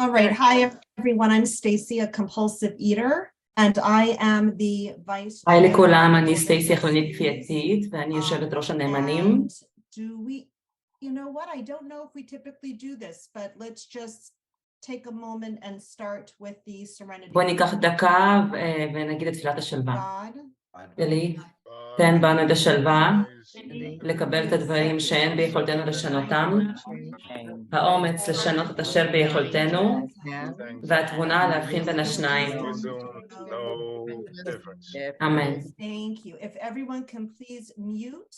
All right. Hi, everyone. I'm Stacy, a compulsive eater, and I am the vice chair. היי לכולם, אני סטייסי, אכלנית כפייתית, ואני יושבת ראש הנאמנים. You know what? I don't know if we typically do this, but let's just take a moment and start with the serenity. בואי ניקח דקה ונגיד את תפילת השלווה. אלי, תן בנו את השלווה, לקבל את הדברים שאין ביכולתנו לשנותם, האומץ לשנות את אשר ביכולתנו, והתבונה להבחין בין השניים. אמן. Thank you. If everyone can please mute,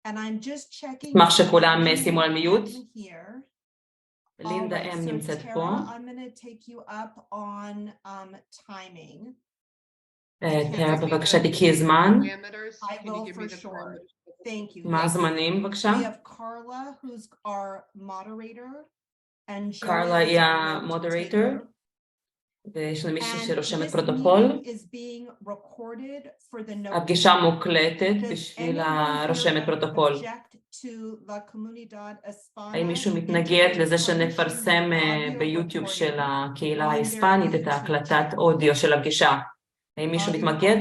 and I'm just checking. אשמח שכולם שימו על מיוט. לינדה אם נמצאת פה. I'm going to take you up on timing. תראה בבקשה תקחי זמן. I will for sure. Thank you. מה הזמנים בבקשה? We have Carla, who's our moderator, and קרלה היא המודרטור, ויש לנו מישהו שרושמת פרוטוקול. הפגישה מוקלטת בשביל הרושמת פרוטוקול. האם מישהו מתנגד לזה שנפרסם ביוטיוב של הקהילה ההיספנית את ההקלטת אודיו של הפגישה? האם מישהו מתנגד?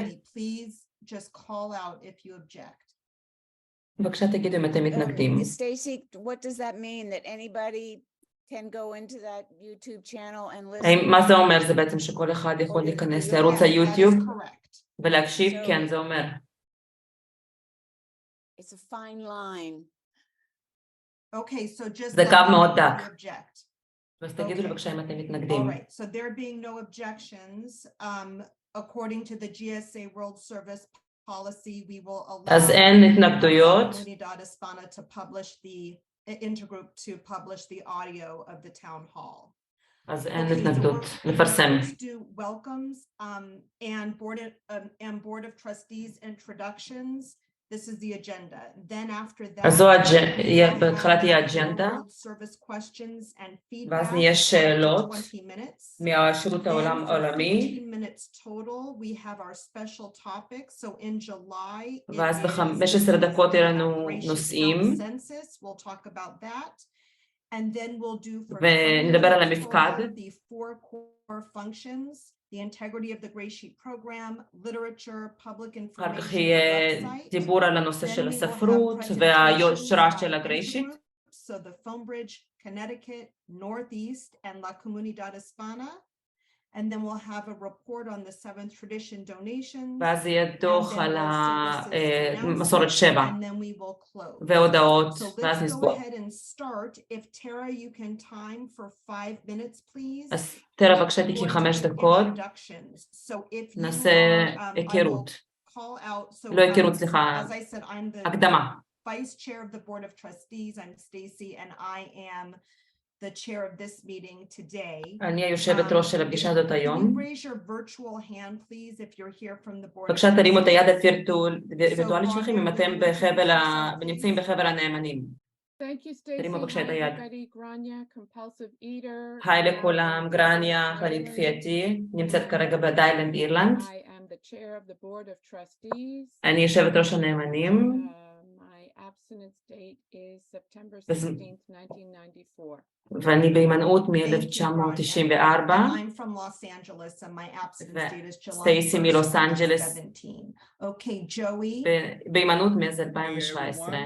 בבקשה תגידו אם אתם מתנגדים. Stacy, what does that mean that anybody can go into that YouTube channel and listen? מה זה אומר? זה בעצם שכל אחד יכול להיכנס לערוץ היוטיוב ולהקשיב? כן, זה אומר. It's a fine line. Okay, so just זה קו מאוד דק. אז תגידו לי בבקשה אם אתם מתנגדים. All right, so there being no objections, according to the GSA World Service policy, we will allow אז אין התנגדויות. comunidad hispana to publish the intergroup to publish the audio of the town hall. אז אין התנגדות לפרסם. Let's do welcomes and board of trustees introductions. This is the agenda. Then after that, אז זו בהתחלה תהיה אג'נדה, ואז נהיה שאלות מהשירות העולמי, ואז ב-15 דקות יהיו לנו נושאים, ונדבר על המפקד, the integrity of the GreySheet program, literature, public information. אחר כך יהיה דיבור על הנושא של הספרות והיושרה של הגריישיט. So the Phone Bridge, Connecticut, Northeast, and La Comunidad Hispana. And then we'll have a report on the seventh tradition donations. ואז יהיה דוח על המסורת 7 And then we will close. והודעות, So ואז let's go נסגור. ahead and start. If Tara, you can time for 5 minutes, please. אז תראה בבקשה תקחי 5 דקות, נעשה היכרות. לא היכרות, סליחה, הקדמה. Vice chair of the board of trustees, I'm Stacy, and I am the chair of this meeting today. אני היושבת ראש של הפגישה הזאת היום. Raise your virtual hand, please, if you're here from the board. בבקשה תרימו את היד הווירטואלית שלכם אם אתם נמצאים בחבל הנאמנים. תרימו בבקשה את היד. היי לכולם, גרניה, אכלנית כפייתי, נמצאת כרגע בדיילנד, אירלנד. אני יושבת ראש הנאמנים. ואני בהימנעות מ-1994, וסטייסי מלוס אנג'לס בהימנעות מאז 2017.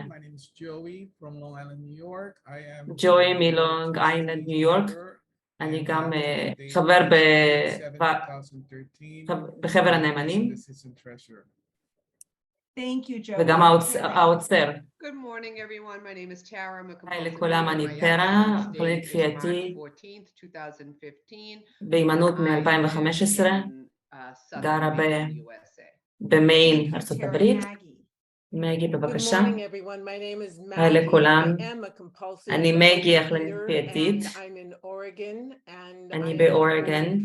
ג'וי מלונג איילנד ניו יורק, אני גם חבר בחבר הנאמנים. Thank you, Joe. וגם האוצר. Good morning, everyone. My name is Tara. I'm a היי לכולם, אני טרה, אכלנית כפייתי, בהימנעות מ-2015, גרה במיין, ארצות הברית. מגי, בבקשה. היי לכולם, אני מגי, אכלנית כפייתית. אני באורגון,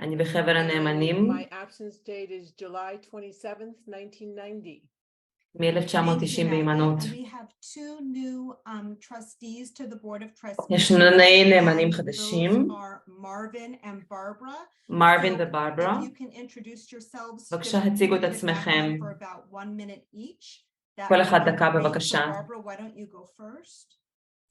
אני בחבר הנאמנים. מ-1990 בהימנעות. יש שני נאמנים חדשים, מרווין וברברה. בבקשה הציגו את עצמכם. כל אחד דקה בבקשה.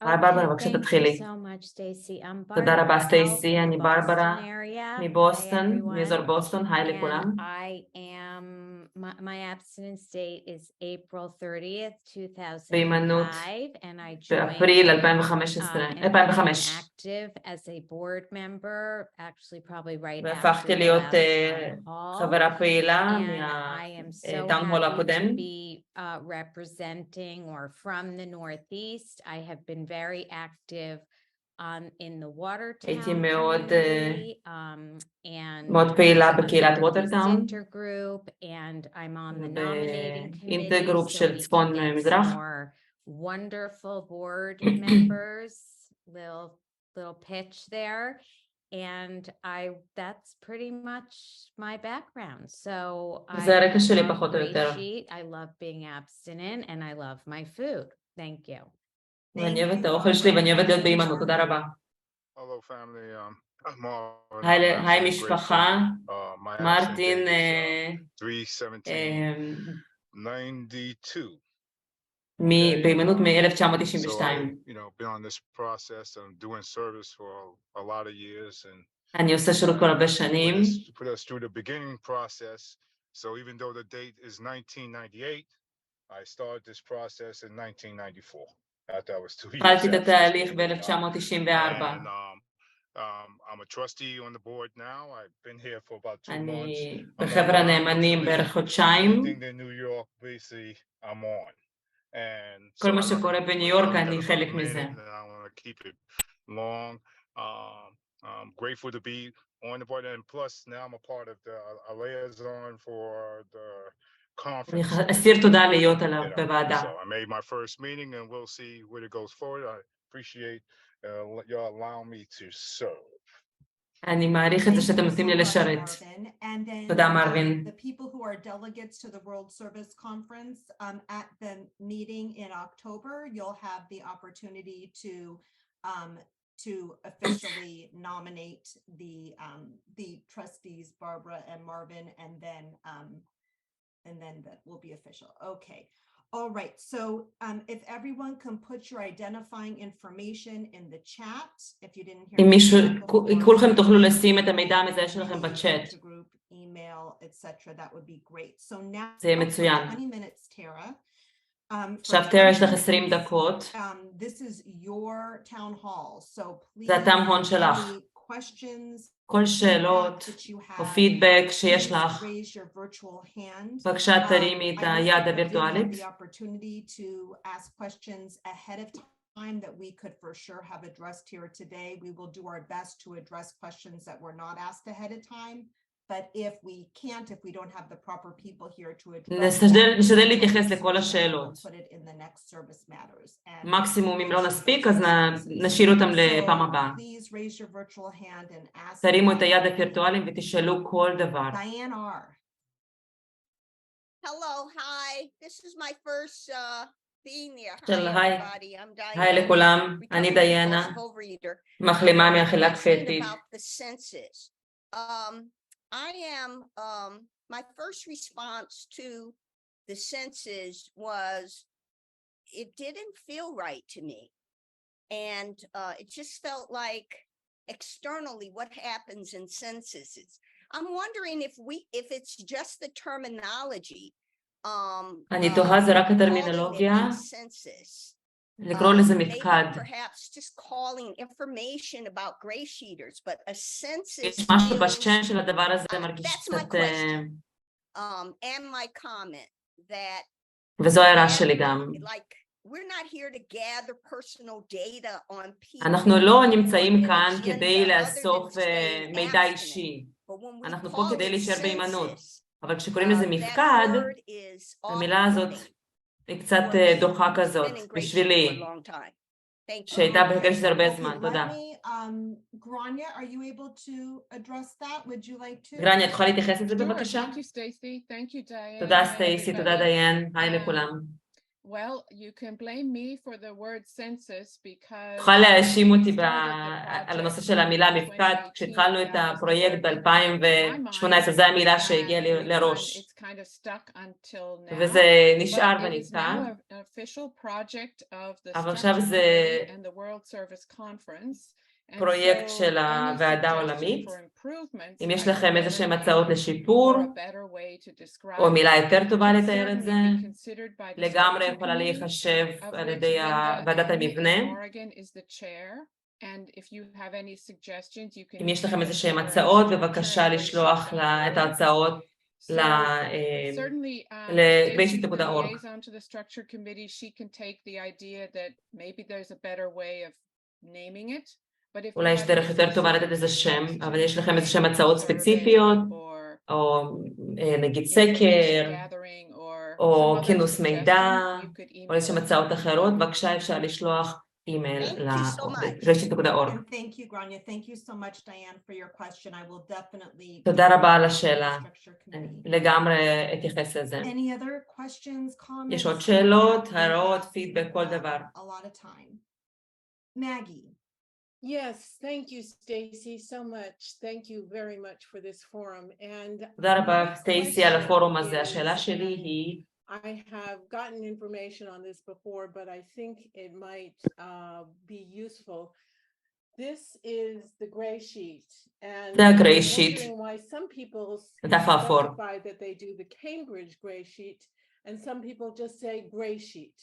היי ברברה, בבקשה thank you תתחילי. so much, Stacy. I'm תודה רבה Barbara סטייסי, out in אני the ברברה Boston area. Hi, מבוסטון, everyone. מאזור בוסטון, היי לכולם. And I am, my abstinence date is April 30th, 2005, בהימנעות and I באפריל joined 2015, and became 2005, active as a board member, actually probably right after והפכתי the להיות last town hall. חברה פעילה And I am so מהטאון הול happy הקודם. to be representing or from the Northeast. I have been very active in the Watertown הייתי מאוד community, and מאוד פעילה on the בקהילת Northeast ווטרטאון, Intergroup, and I'm on the nominating committee, באינטגרופ so של we צפון can get מזרח. some more wonderful board members. Little pitch there. And that's pretty much my background. So זה הרקע שלי love פחות או יותר. GreySheet. I love being abstinent and I love my food. Thank you. ואני אוהבת את האוכל שלי ואני אוהבת להיות בהימנעות, תודה רבה. Hello family, I'm היי משפחה, מרטין 3/17/92. בהימנעות מ-1992. So been on this process and doing service for a lot of years and אני עושה שירות כל הרבה שנים. put us through the beginning process. So even though the date is 1998, I started this process in 1994. After I was 2 years. התחלתי את התהליך ב-1994. I'm a trustee on the board now. I've been here for about 2 months. אני בחברה נאמנים בערך חודשיים. כל מה שקורה בניו יורק אני חלק מזה. I'm grateful to be on the board, and plus now I'm a part of the liaison for the conference. אני אסיר תודה להיות בוועדה. So I made my first meeting and we'll see where it goes forward. I appreciate y'all allowing me to serve. אני מעריך את זה שאתם נותנים לי לשרת. תודה מרווין. The people who are delegates to the World Service Conference at the meeting in October, you'll have the opportunity to officially nominate the trustees, Barbara and Marvin, and then that will be official. Okay. All right. So if everyone can put your identifying information in the chat, if you didn't hear אם מישהו, me, כולכם תוכלו לשים את המידע המזהה שלכם בצ'אט. email, etc. That would be great. So now זה יהיה מצוין. 20 minutes, Tara. עכשיו טרה, יש לך 20 דקות. This is your town hall. So please, זה הטאון הול שלך. כל שאלות או פידבק שיש לך, בבקשה תרימי את היד הווירטואלית. That we could for sure have addressed here today. We will do our best to address questions that were not asked ahead of time. But if we can't, if we don't have the proper people here to address, נשתדל להתייחס לכל השאלות. put it in the next service matters. מקסימום אם לא נספיק אז נשאיר אותם לפעם הבאה. Please raise your virtual hand and ask. תרימו את היד הווירטואלית ותשאלו כל דבר. Diane R. Hello, hi. This is my first being there. Hi, everybody. I'm Diane. היי לכולם, אני דיינה, מחלימה מאכילת פטיד. I am, my first response to the census was, it didn't feel right to me. And it just felt like externally what happens in censuses. I'm wondering if it's just the terminology. אני תוהה זה רק הטרמינולוגיה, לקרוא לזה מפקד. יש משהו בשם של הדבר הזה מרגיש קצת... וזו הערה שלי גם. אנחנו לא נמצאים כאן כדי לאסוף מידע אישי. אנחנו פה כדי להישאר בהימנעות. אבל כשקוראים לזה מפקד, המילה הזאת היא קצת דוחה כזאת, בשבילי, שהייתה בהרגש זה הרבה זמן. תודה. גרניה, את יכולה להתייחס לזה בבקשה? תודה סטייסי, תודה דיין, היי לכולם. Well, you can blame me for the word census because תוכל להאשים אותי started the על הנושא project של המילה in מפקד. 2018, כשהתחלנו את that was the הפרויקט word that came to my ב-2018, זו המילה mind, שהגיעה לי and לראש. it's kind of stuck until now. וזה נשאר But it is ונתקע. now an official project of the אבל עכשיו Structure זה Committee and the World Service Conference. And פרויקט so של any הוועדה suggestion העולמית. for improvements, אם יש I would לכם איזשהם entertain, הצעות לשיפור, or a better way to describe או מילה it, יותר טובה could לתאר את זה, certainly be considered by the לגמרי Structure יכולה Committee, להיחשב of על which ידי Linda ועדת M. המבנה. in Oregon is the chair. And if you have any suggestions, you can אם יש לכם send them איזשהם to the הצעות, structure בבקשה and לשלוח את GreySheet.org. ההצעות So certainly, Stacy's the ל-GreySheet.org. liaison to the structure committee. She can take the idea that maybe there's a better way of naming it. But if you אולי יש have דרך any יותר טובה לתת specific לזה שם, אבל יש suggestions, לכם like איזשהם a הצעות survey ספציפיות, or או נגיד information סקר, gathering or some או other כינוס מידע, suggestion, you could או איזשהם email us. הצעות אחרות, בבקשה אפשר לשלוח אימייל Thank you so much. ל-GreySheet.org. And thank you, Grania. Thank you so much, Diane, for your question. I will definitely. תודה רבה על השאלה. Structure אני Committee. לגמרי אתייחס לזה. Any other questions, comments? יש עוד שאלות, We הערות, have, פידבק, כל דבר. a lot of time. Maggie. Yes, thank you, Stacy, so much. Thank you very much for this forum. And תודה רבה, my סטייסי, על question הפורום הזה. is, השאלה שלי היא, I have gotten information on this before, but I think it might be useful. This is the GreySheet, and זה I'm ה-GreySheet. wondering why some people הדף האפור. specify that they do the Cambridge GreySheet, and some people just say GreySheet.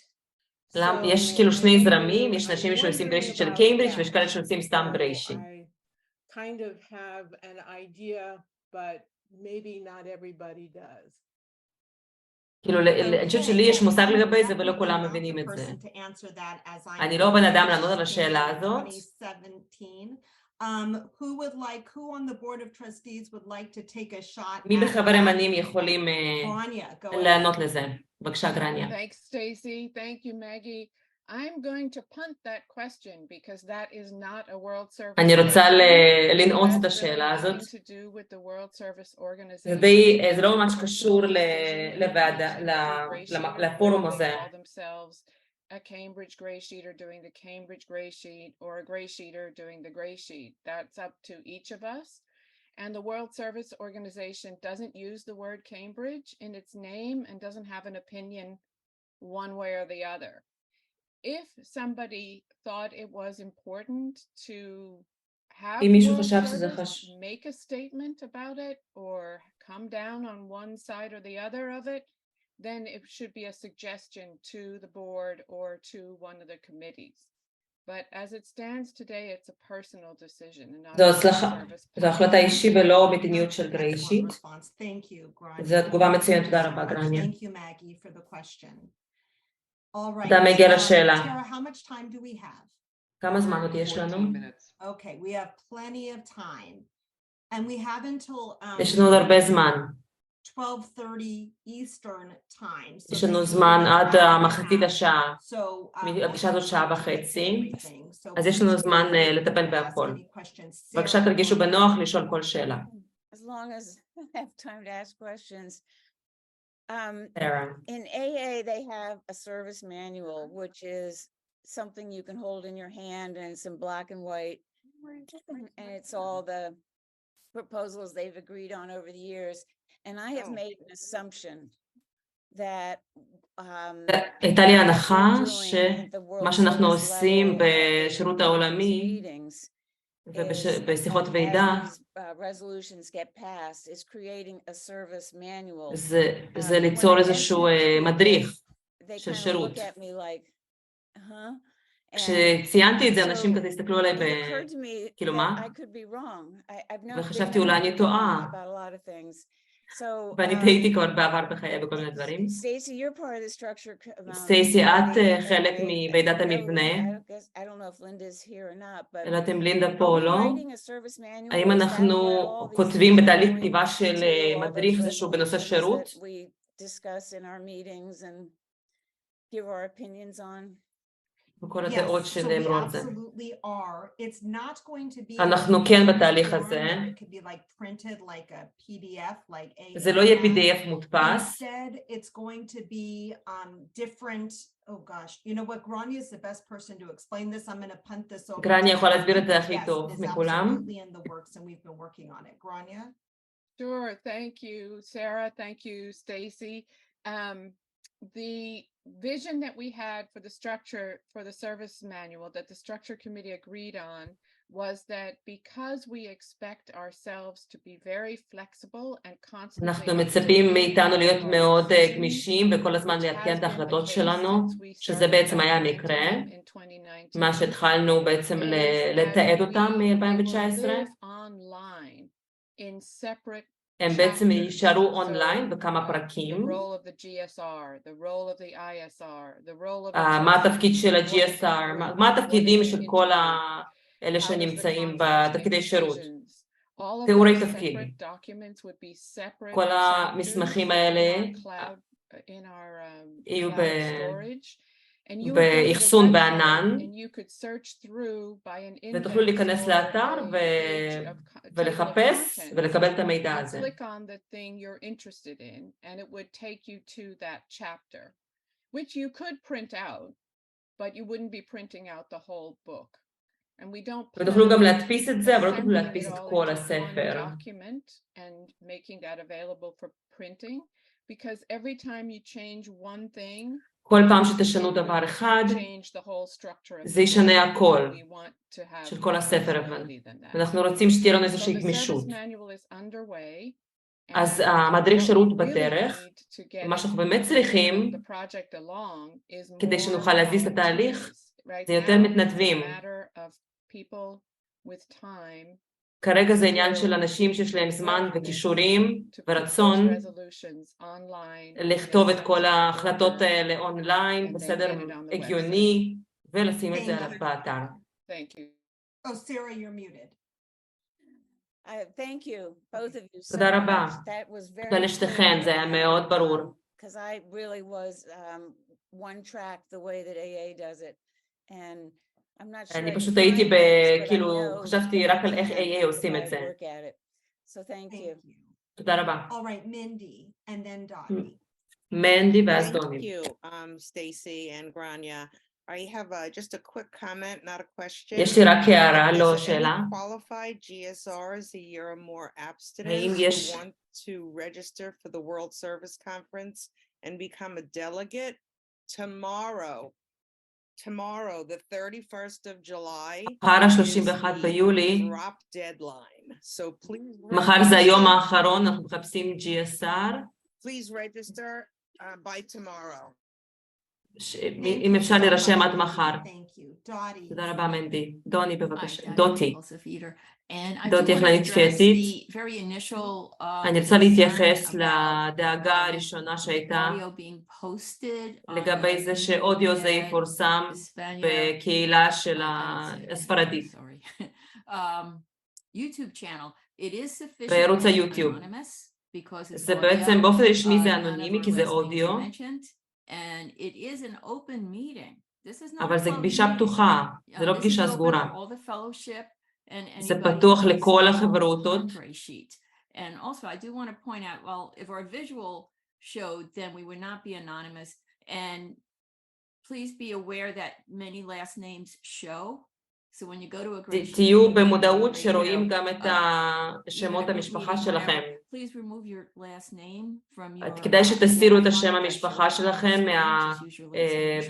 יש כאילו שני זרמים, יש אנשים שעושים GreySheet של קיימברידג' ויש כאלה שעושים סתם GreySheet. I kind of have an idea, but maybe not everybody does. כאילו, אני חושבת שלי יש מושג לגבי זה ולא כולם מבינים את זה. אני לא בן אדם לענות על השאלה הזאת. Who on the board of trustees would like to take a shot? מי בחבר אמנים יכולים לענות לזה? בבקשה, גרניה. Thanks, Stacy. Thank you, Maggie. I'm going to punt that question because that is not a World Service. אני רוצה לנעוץ את השאלה הזאת. זה לא ממש קשור לפורום הזה. A Cambridge GreySheeter doing the Cambridge GreySheet or a GreySheeter doing the GreySheet. That's up to each of us. And the World Service Organization doesn't use the word Cambridge in its name and doesn't have an opinion one way or the other. If somebody thought it was important to have World Service make a statement about it or come down on one side or the other of it, then it should be a suggestion to the board or to one of the committees. But as it stands today, it's a personal decision and not a service. זו החלטה אישית ולא מדיניות של GreySheet. זו תגובה מצוינת, תודה רבה, גרניה. Thank you, Maggie, for the question. All right. תודה, מגיע לשאלה. Tara, how much time do we have? כמה זמן עוד יש לנו? Okay, we have plenty of time. And we have until יש לנו עוד הרבה זמן. 12:30 Eastern time. יש לנו זמן עד מחצית השעה. הפגישה הזאת שעה וחצי. אז יש לנו זמן לטפל בהכל. בבקשה תרגישו בנוח לשאול כל שאלה. As long as I have time to ask questions. In AA, they have a service manual, which is something you can hold in your hand and it's in black and white. And it's all the proposals they've agreed on over the years. And I have made an assumption that הייתה לי הנחה שמה שאנחנו עושים בשירות העולמי ובשיחות ועידה זה ליצור איזשהו מדריך של שירות. כשציינתי את זה, אנשים כזה הסתכלו עליי כאילו מה? וחשבתי אולי אני טועה. ואני טעיתי כבר בעבר בחיי בכל מיני דברים. סטייסי, את חלק מוועידת המבנה. אני לא יודעת אם לינדה פה או לא. האם אנחנו כותבים בתהליך כתיבה של מדריך איזשהו בנושא שירות? וכל הדעות Yes, so we שנאמרו על זה. absolutely are. It's not going to be. אנחנו like כן a בתהליך form הזה. that it could be like printed like a PDF, like AA זה לא יהיה has. PDF מודפס. Instead, it's going to be different. Oh gosh, you know what? Grania is the best person to explain this. I'm going to punt this over. גרניה to יכולה her. להסביר את זה הכי Yes, it טוב is מכולם. absolutely in the works, and we've been working on it. Grania? Sure, thank you, Sarah. Thank you, Stacy. The vision that we had for the structure for the service manual that the structure committee agreed on was that because we expect ourselves to be very flexible and constantly אנחנו מצפים מאיתנו להיות מאוד גמישים וכל הזמן לעדכן את ההחלטות שלנו, שזה בעצם היה המקרה, מה שהתחלנו בעצם לתעד אותם מ-2019. הם בעצם יישארו אונליין בכמה פרקים. מה התפקיד של ה-GSR, מה התפקידים של כל אלה שנמצאים בתפקידי שירות. תיאורי תפקיד. כל המסמכים האלה יהיו באחסון בענן, ותוכלו להיכנס לאתר ולחפש ולקבל את המידע הזה. Which you could print out, but you wouldn't be printing out the whole book. And we don't ותוכלו גם להדפיס את זה, אבל לא תוכלו להדפיס את כל הספר. And making that available for printing, because every time you change one thing, כל פעם שתשנו דבר אחד, זה ישנה הכל של כל הספר, אבל אנחנו רוצים שתהיה לנו איזושהי גמישות. אז המדריך שירות בדרך, מה שאנחנו באמת צריכים, כדי שנוכל להזיז את התהליך, זה יותר מתנדבים. כרגע זה עניין של אנשים שיש להם זמן וכישורים ורצון לכתוב את כל ההחלטות האלה אונליין, בסדר הגיוני, ולשים את זה באתר. Oh, Sarah, you're muted. Thank you, both of you. תודה רבה. תודה לשתיכן, זה היה מאוד ברור. Because I really was one track the way that AA does it, and I'm not sure. אני פשוט הייתי כאילו, חשבתי רק על איך AA עושים את זה. So thank you. תודה רבה. All right, Mindy, and then Dottie. מנדי ואז דוני. Thank you, Stacy and Grania. I have just a quick comment, not a question. יש לי רק הערה, לא שאלה. Qualified GSRs a year or more abstinent האם יש... who want to register for the World Service Conference and become a delegate tomorrow, the 31st of July, ה-31 ביולי, מחר זה היום האחרון, אנחנו מחפשים GSR. Please register by tomorrow. אם אפשר להירשם עד מחר. תודה רבה מנדי. דוני בבקשה. דוטי. דוטי החלנית כפייתית. אני רוצה להתייחס לדאגה הראשונה שהייתה לגבי זה שאודיו זה יפורסם בקהילה של הספרדית. בערוץ היוטיוב. זה בעצם באופן רשמי זה אנונימי כי זה אודיו. אבל זה פגישה פתוחה, זה לא פגישה סגורה. זה פתוח לכל החברותות. And also, I do want to point out, well, if our visual showed, then we would not be anonymous. And please be aware that many last names show. So when you go to a GreySheet, תהיו במודעות שרואים גם את השמות המשפחה שלכם. please remove your last name from your... כדאי שתסירו את השם המשפחה שלכם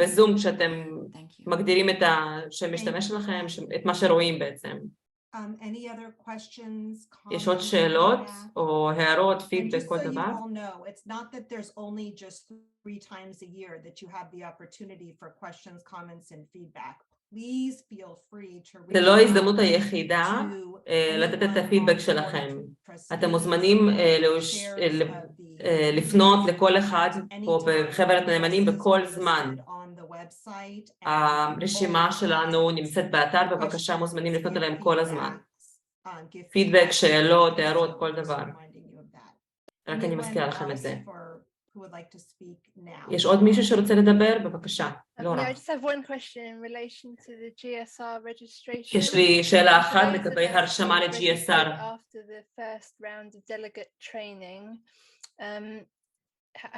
בזום כשאתם מגדירים את השם משתמש שלכם, את מה שרואים בעצם. Any other questions? יש עוד שאלות או הערות, פידבק, כל דבר? It's not that there's only just 3 times a year that you have the opportunity for questions, comments, and feedback. Please feel free to reach out. זה לא ההזדמנות היחידה לתת את הפידבק שלכם. אתם מוזמנים לפנות לכל אחד פה בחברת הנאמנים בכל זמן. הרשימה שלנו נמצאת באתר, בבקשה מוזמנים לפנות אליהם כל הזמן. פידבק, שאלות, הערות, כל דבר. רק אני מזכירה לכם את זה. who would like to speak now? יש עוד מישהו שרוצה לדבר? בבקשה, Yeah, לורה. I just have one question in relation to the GSR registration. יש לי שאלה For אחת those of לגבי us הרשמה who ל-GSR. registered after the first round of delegate training,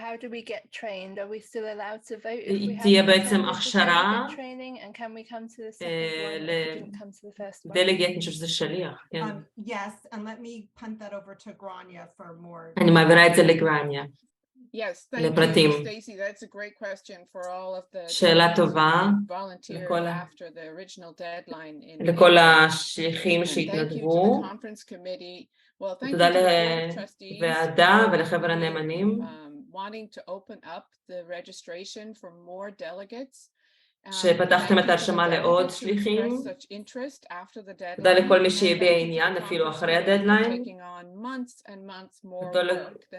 how do we get trained? Are we still allowed to vote if we תהיה haven't בעצם attended the הכשרה delegate training? And can we come to the second one if we didn't come to the first one? דלגט, אני חושב שזה שליח, כן. Yes, and let me punt that over to Grania for more. אני מעבירה את זה לגרניה. Yes, thank לפרטים. you, Stacy. That's a great question for all of the שאלה טובה volunteers לכל after the original deadline in לכל April. השליחים And thank you to שהתנדבו. the conference committee. Well, thank you תודה to the board of trustees לוועדה for ולחבר הנאמנים wanting to open up the registration for more delegates. שפתחתם את ההרשמה לעוד שליחים. תודה לכל מי שהביע עניין אפילו אחרי הדדליין.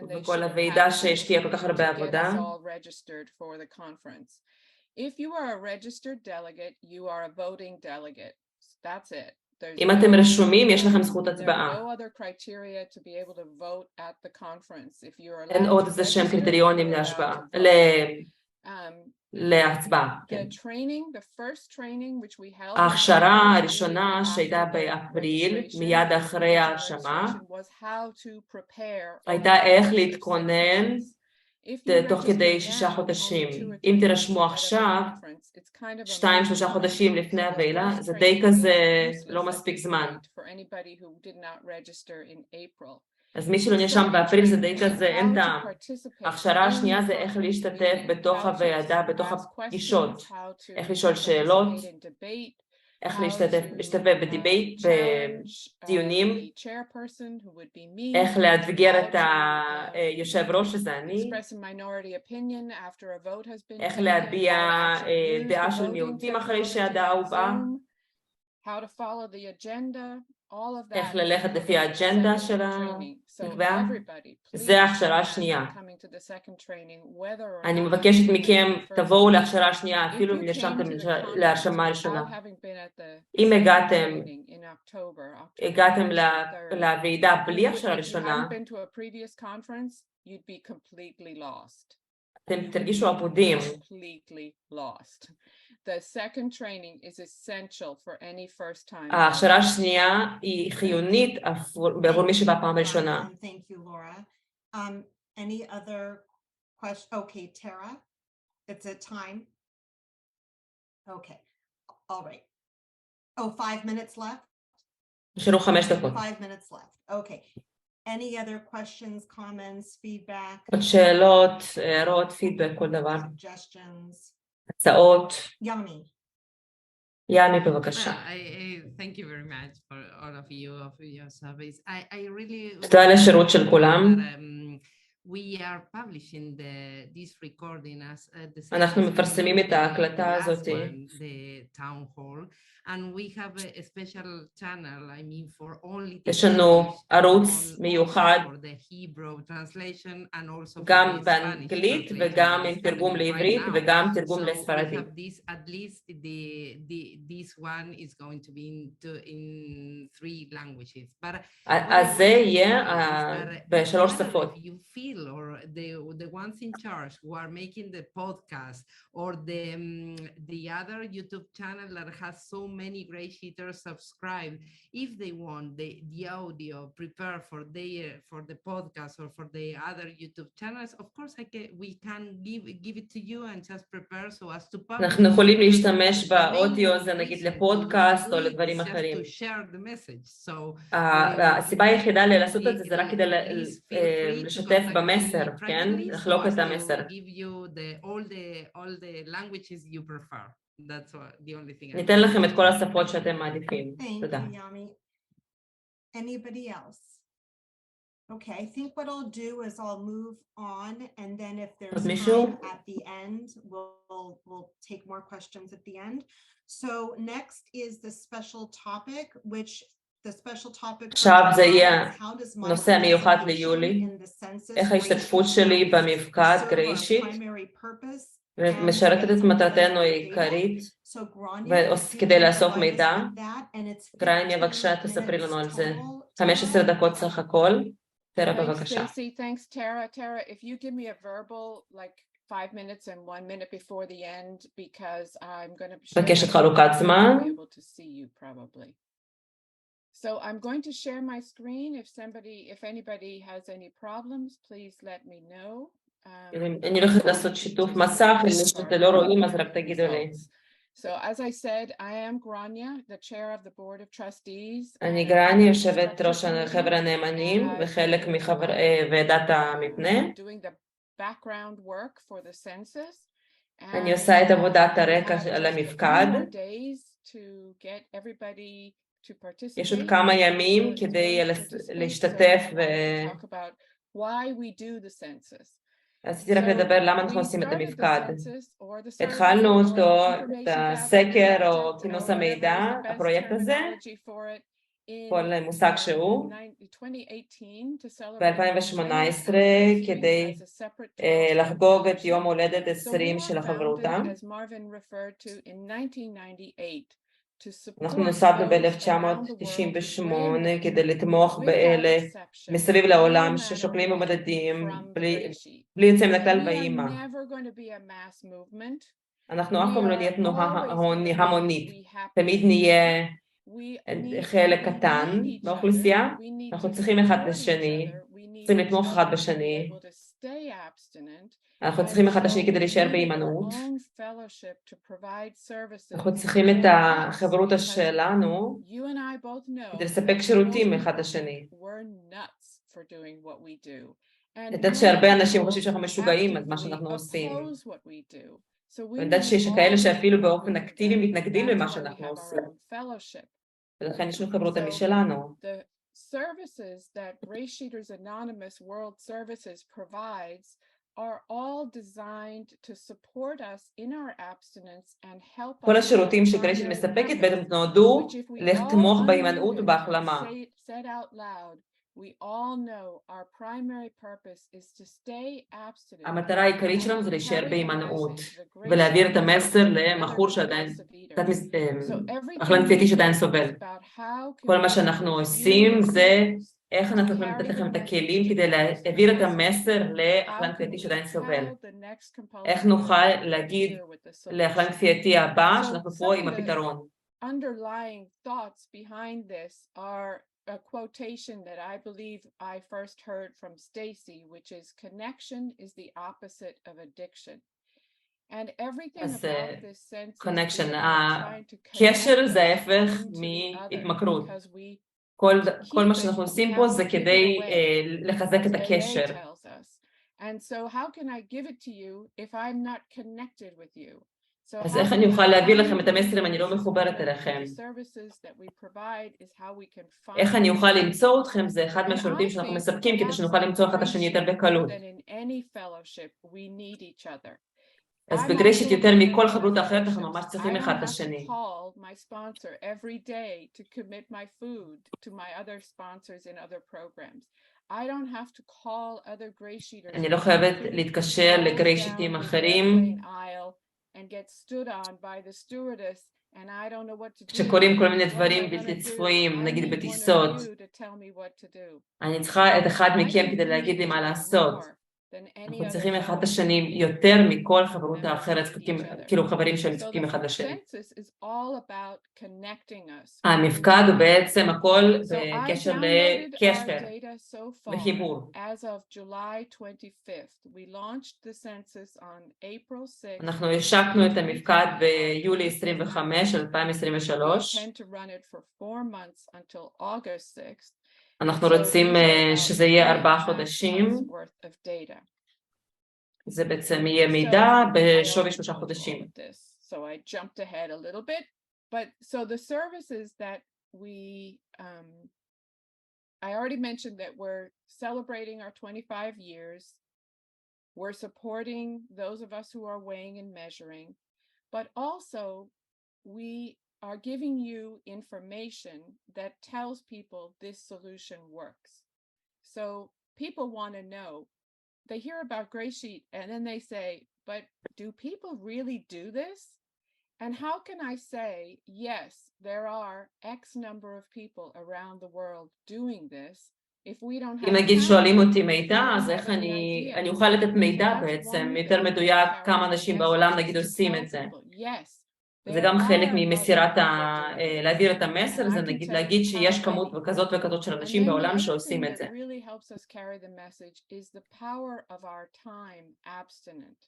וכל הוועידה שהשקיעה כל כך הרבה עבודה. If you are a registered delegate, you are a voting delegate. That's it. אם אתם רשומים, יש לכם זכות הצבעה. אין עוד איזה שהם קריטריונים להצבעה. ההכשרה הראשונה שהייתה באפריל, מיד אחרי ההרשמה, הייתה איך להתכונן תוך כדי 6 חודשים. אם תירשמו עכשיו, 2-3 חודשים לפני הוועידה, זה די כזה לא מספיק זמן. אז מי שלא נרשם באפריל זה די כזה, אין טעם. ההכשרה השנייה זה איך להשתתף בתוך הוועדה, בתוך הפגישות, איך לשאול שאלות, איך להשתתף בדיבייט, בדיונים, איך לאתגר את היושב ראש, שזה אני, איך להביע דעה של מיעוטים אחרי שהדעה הובאה, איך ללכת לפי האג'נדה של הנקבעה. זה ההכשרה השנייה. אני מבקשת מכם, תבואו להכשרה השנייה, אפילו אם נרשמתם להרשמה הראשונה. אם הגעתם לוועידה בלי הכשרה ראשונה, אתם תרגישו אבודים. ההכשרה השנייה היא חיונית עבור מי שבא פעם ראשונה. Any other question? Okay, Tara, it's a time. Okay, all right. Oh, 5 minutes left? נשארו 5 דקות. 5 minutes left. Okay. Any other questions, comments, feedback? עוד שאלות, הערות, פידבק, כל דבר. Suggestions? הצעות. Yami. ימי, בבקשה. Thank you very much for all of you of your service. I really תודה על השירות של כולם. We are publishing this recording as אנחנו מפרסמים את ההקלטה הזאת. The town hall, and we have a special channel. I mean, for only. יש לנו ערוץ מיוחד. For the Hebrew translation and also. גם באנגלית וגם עם תרגום לעברית וגם תרגום לספרדית. At least this one is going to be in 3 languages. אז זה יהיה ב3 שפות. Or the ones in charge who are making the podcast or the other YouTube channel that has so many GreySheeters subscribed, if they want the audio prepared for the podcast or for the other YouTube channels, of course we can give it to you and just prepare so as to publish. אנחנו יכולים להשתמש באודיו הזה נגיד לפודקאסט או לדברים אחרים. הסיבה היחידה לעשות את זה זה רק כדי לשתף במסר, כן? לחלוק את המסר. ניתן לכם את כל השפות שאתם מעדיפים. תודה. Anybody else? Okay, I think what I'll do is I'll move on, and then if there's time at the end, we'll take more questions at the end. So next is the special topic, which the special topic עכשיו זה יהיה נושא מיוחד ליולי, איך ההשתתפות שלי במפקד GreySheet משרתת את מטרתנו העיקרית כדי לאסוף מידע. גרניה, בבקשה תספרי לנו על זה. 15 דקות סך הכל. טרה, Thanks, בבקשה. Stacy. Thanks, Tara. Tara, if you give me a verbal, like 5 minutes and 1 minute before the end, because I'm going to מבקשת חלוקת זמן. be able to see you probably. So I'm going to share my screen. If anybody has any problems, please let me know. אני הולכת לעשות שיתוף מסך, אם אתם לא רואים, אז רק תגידו לי. So as I said, I am Grania, the chair of the board of trustees. אני גרניה, יושבת ראש חבר הנאמנים וחלק ועדת המבנה. Doing the background work for the census. אני עושה את עבודת הרקע על המפקד. יש עוד כמה ימים כדי להשתתף רציתי רק לדבר למה אנחנו עושים את המפקד. התחלנו אותו, את הסקר או כינוס המידע, הפרויקט הזה, כל מושג שהוא, ב-2018 כדי לחגוג את יום הולדת 20 של החברותה. אנחנו נוסדנו ב-1998 כדי לתמוך באלה מסביב לעולם ששוקלים ומדדים בלי יוצא מן הכלל באימא. אנחנו אף פעם לא נהיה תנועה המונית, תמיד נהיה חלק קטן באוכלוסייה, אנחנו צריכים אחד לשני, צריכים לתמוך אחד בשני, אנחנו צריכים אחד לשני כדי להישאר בהימנעות, אנחנו צריכים את החברות שלנו כדי לספק שירותים אחד לשני. אני יודעת שהרבה אנשים חושבים שאנחנו משוגעים על מה שאנחנו עושים. אני יודעת שיש כאלה שאפילו באופן אקטיבי מתנגדים למה שאנחנו עושים. ולכן יש לנו חברות משלנו. Services that GreySheeters Anonymous World Services provides are all designed to support us in our abstinence and help us. כל השירותים שגריישיט מספקת בעצם נועדו לתמוך בהימנעות ובהחלמה. Said out loud, we all know our primary purpose is to stay abstinent. המטרה העיקרית שלנו זה להישאר בהימנעות ולהעביר את המסר למכור שעדיין, אכלן כפייתי שעדיין סובל. כל מה שאנחנו עושים זה איך אנחנו יכולים לתת לכם את הכלים כדי להעביר את המסר לאכלן כפייתי שעדיין סובל. איך נוכל להגיד לאכלן כפייתי הבא שאנחנו פה עם הפתרון. Underlying thoughts behind this are a quotation that I believe I first heard from Stacy, which is connection is the opposite of addiction. And everything about this sense connection, קשר זה ההפך מהתמכרות. כל מה שאנחנו עושים פה זה כדי לחזק את הקשר. And so how can I give it to you if I'm not connected with you? אז איך אני אוכל להעביר לכם את המסר אם אני לא מחוברת אליכם? איך אני אוכל למצוא אתכם? זה אחד מהשירותים שאנחנו מספקים כדי שנוכל למצוא אחד השני יותר בקלות. אז בגריישיט יותר מכל חברות אחרת אנחנו ממש צריכים אחד את השני. אני לא חייבת להתקשר לגריישיטים אחרים שקוראים כל מיני דברים בלתי צפויים, נגיד בטיסות. אני צריכה את אחד מכם כדי להגיד לי מה לעשות. אנחנו צריכים אחד את השני יותר מכל חברות האחרת, כאילו חברים שהם צפקים אחד לשני. המפקד הוא בעצם הכל בקשר לקשר וחיבור. אנחנו השקנו את המפקד ביולי 25, 2023. אנחנו רוצים שזה יהיה 4 חודשים. זה בעצם יהיה מידע בשווי 3 חודשים. So I jumped ahead a little bit, but so the services that I already mentioned that we're celebrating our 25 years. We're supporting those of us who are weighing and measuring, but also we are giving you information that tells people this solution works. So people want to know, they hear about GreySheet and then they say, but do people really do this? And how can I say, yes, there are X number of people around the world doing this, If we don't אם have נגיד count, שואלים אותי מידע, we don't אז have איך any אני idea. אוכל לתת מידע That's בעצם, one יותר thing מדויק carrying כמה the אנשים בעולם message נגיד is to עושים tell את זה. people, yes, זה there גם חלק are ממסירת, other people doing this. להעביר את המסר, And I זה can נגיד tell להגיד you שיש how כמות many. וכזאת וכזאת של And אנשים then the בעולם other שעושים thing את זה. that really helps us carry the message is the power of our time abstinent.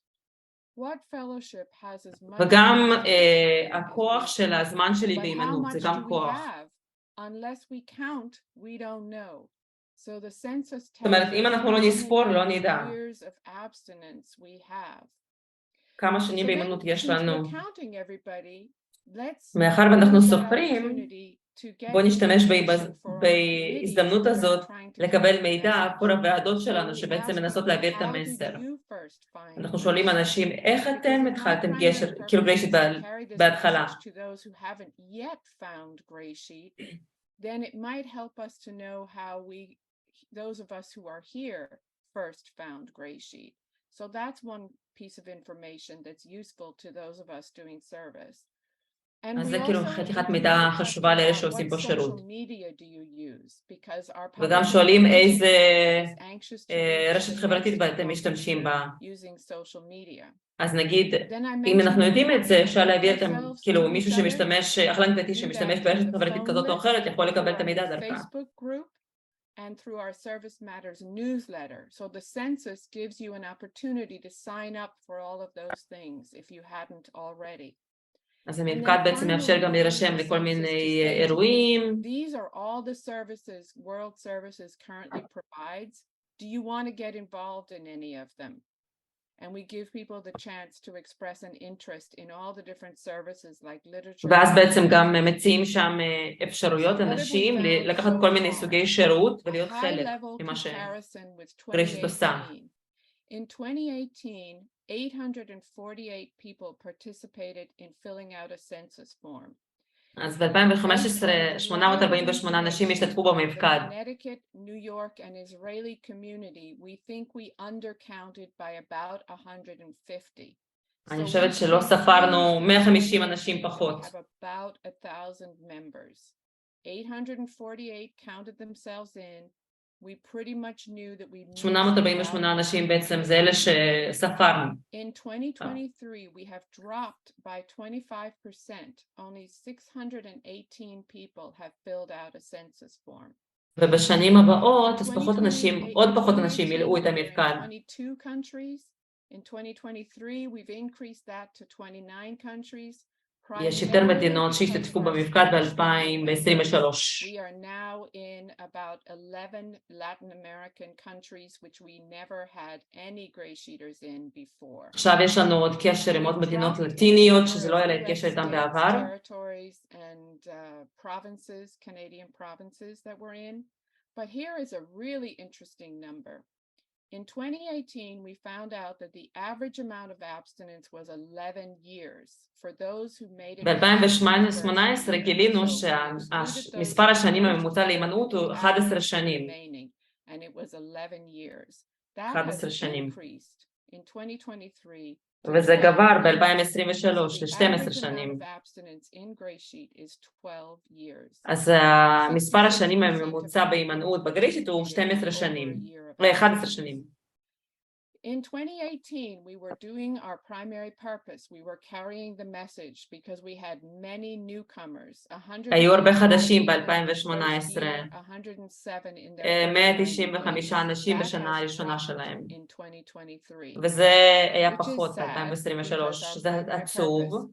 What fellowship has as much וגם abstinence time as הכוח we של do? הזמן שלי But how בהימנעות, זה much גם do we כוח. have? Unless we count, we don't know. So the census זאת אומרת, tells אם us אנחנו לא how נספור, לא many נדע. years of abstinence we have. כמה שנים So בהימנעות then, יש since לנו. we're counting everybody, let's מאחר ואנחנו use that סופרים, opportunity to get בואו נשתמש information for our בהזדמנות committees that הזאת are trying to לקבל carry the מידע message. עבור הוועדות So שלנו we שבעצם ask מנסות people, להעביר את how did המסר. you first find אנחנו שואלים GreySheet? אנשים, איך Because אתם if our התחלתם primary גשר, כאילו purpose גריישיט is to carry this בהתחלה? message to those who haven't yet found GreySheet, then it might help us to know how those of us who are here first found GreySheet. So that's one piece of information that's useful to those of us doing service. And אז we זה כאילו also חתיכת get מידע another חשובה question לאלה about שעושים what פה שירות. social media do you use? Because our וגם public שואלים information איזה officer is anxious to reach רשת the חברתית next אתם משתמשים בה. using social media. אז נגיד, Then I אם אנחנו mentioned יודעים את זה, before, אפשר להעביר את connect yourselves כאילו to מישהו each other. שמשתמש, אכלן קטעי Do שמשתמש that ברשת through the חברתית phone כזאת או list, אחרת, יכול through לקבל את our המידע new דרכה. Facebook group, and through our Service Matters newsletter. So the census gives you an opportunity to sign up for all of those things if you hadn't already. אז המפקד בעצם מאפשר גם להירשם לכל מיני אירועים. These are all the services World Services currently provides. Do you want to get involved in any of them? And we give people the chance to express an interest in all the different services like literature. ואז בעצם גם מציעים שם אפשרויות אנשים לקחת כל מיני סוגי שירות ולהיות חלק ממה שגריישיט עושה. In 2018, 848 people participated in filling out a census form. אז ב-2015, 848 אנשים השתתפו במפקד. Connecticut, New York, and Israeli community, we think we undercounted by about 150. אני חושבת שלא ספרנו 150 אנשים פחות. We have about 1,000 members. 848 counted themselves in. We pretty much knew that we 848 אנשים בעצם זה אלה שספרנו. In 2023, we have dropped by 25%. Only 618 people have filled out a census form. ובשנים הבאות, אז פחות אנשים, עוד פחות אנשים מילאו את המפקד. 22 countries. In 2023, we've increased that to 29 countries. יש יותר מדינות שהשתתפו במפקד ב-2023. We are now in about 11 Latin American countries, which we never had any GreySheeters in before. עכשיו יש לנו עוד קשר עם עוד מדינות לטיניות, שזה לא היה להם קשר איתם בעבר. Territories and provinces, Canadian provinces that we're in. But here is a really interesting number. In 2018, we found out that the average amount of abstinence was 11 years for those who made it. ב-2018 גילינו שמספר השנים הממוצע להימנעות הוא 11 שנים. And it was 11 years. That 11 has שנים. increased in 2023. וזה גבר ב-2023 ל-12 שנים. אז מספר השנים הממוצע בהימנעות בגריישיט הוא 12 שנים, ל-11 שנים. In 2018, we were doing our primary purpose. We were carrying the message because we had many newcomers. היו הרבה חדשים ב-2018, 195 אנשים בשנה הראשונה שלהם. וזה היה פחות ב-2023, שזה עצוב,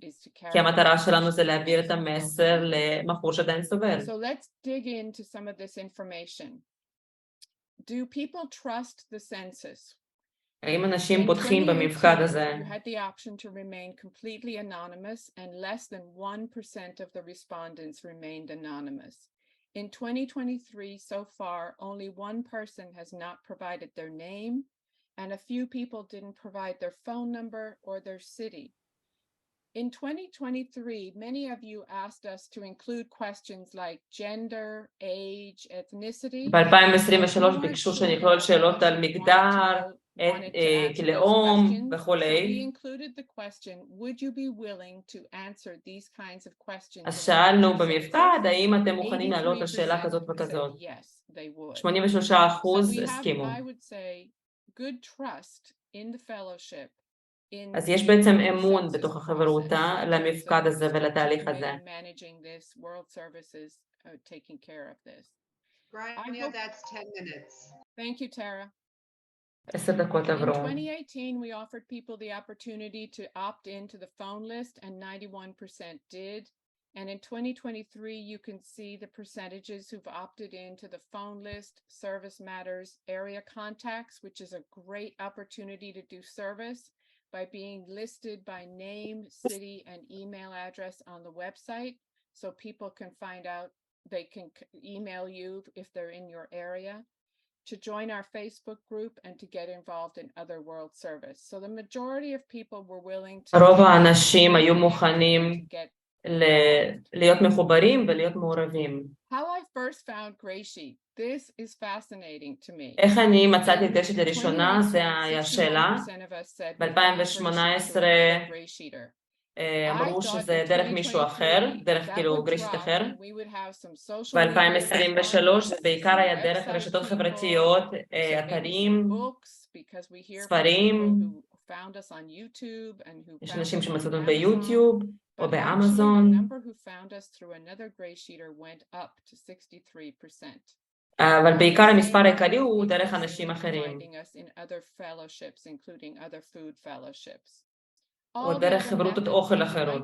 כי המטרה שלנו זה להעביר את המסר למכור שעדיין סובל. So let's dig into some of this information. Do people trust the census? האם אנשים פותחים במפקד הזה? You had the option to remain completely anonymous, and less than 1% of the respondents remained anonymous. In 2023, so far, only one person has not provided their name, and a few people didn't provide their phone number or their city. In 2023, many of you asked us to include questions like gender, age, ethnicity. ב-2023 ביקשו שנכלול שאלות על מגדר, לאום וכולי. אז שאלנו במפקד, האם אתם מוכנים לעלות על שאלה כזאת וכזאת? they would. 83% So we have, הסכימו. I would say, good trust in the fellowship. אז יש בעצם אמון בתוך החברותה למפקד הזה ולתהליך הזה. Managing this, World Services taking care of this. Grania, that's 10 minutes. Thank you, Tara. 10 דקות In עברו. 2018, we offered people the opportunity to opt into the phone list, and 91% did. And in 2023, you can see the percentages who've opted into the phone list, service matters, area contacts, which is a great opportunity to do service by being listed by name, city, and email address on the website. So people can find out, they can email you if they're in your area, to join our Facebook group and to get involved in other world service. So the majority of people were willing to רוב האנשים היו מוכנים להיות מחוברים ולהיות מעורבים. How I first found GreySheet. This is fascinating to me. איך אני מצאתי את GreySheet הראשונה? זה היה שאלה. ב-2018 אמרו שזה דרך מישהו אחר, דרך כאילו GreySheet אחר. ב-2023 זה בעיקר היה דרך רשתות חברתיות, אתרים, ספרים. יש אנשים שמצאו אותנו ביוטיוב או באמזון. אבל בעיקר המספר העיקרי הוא דרך אנשים אחרים. או דרך חברות אוכל אחרות.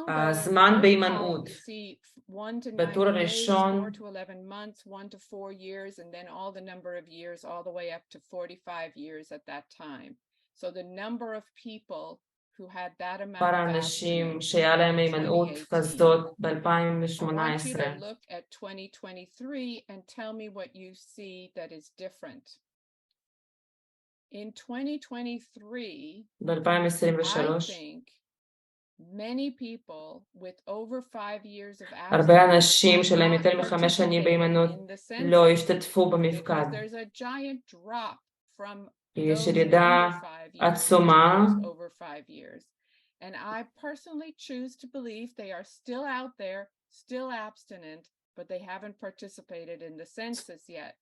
הזמן בהימנעות. בטור הראשון 1 to 4 years, and then all the number of years all the way up to 45 years at that time. So the number of people who had that amount of אנשים שהיה להם הימנעות כזאת ב-2018. I want you to look at 2023 and tell me what you see that is different. In 2023, I think many people with over 5 years of הרבה אנשים שלהם יותר מ5 שנים בהימנעות לא השתתפו במפקד. יש ירידה עצומה. And I personally choose to believe they are still out there, still abstinent, but they haven't participated in the census yet.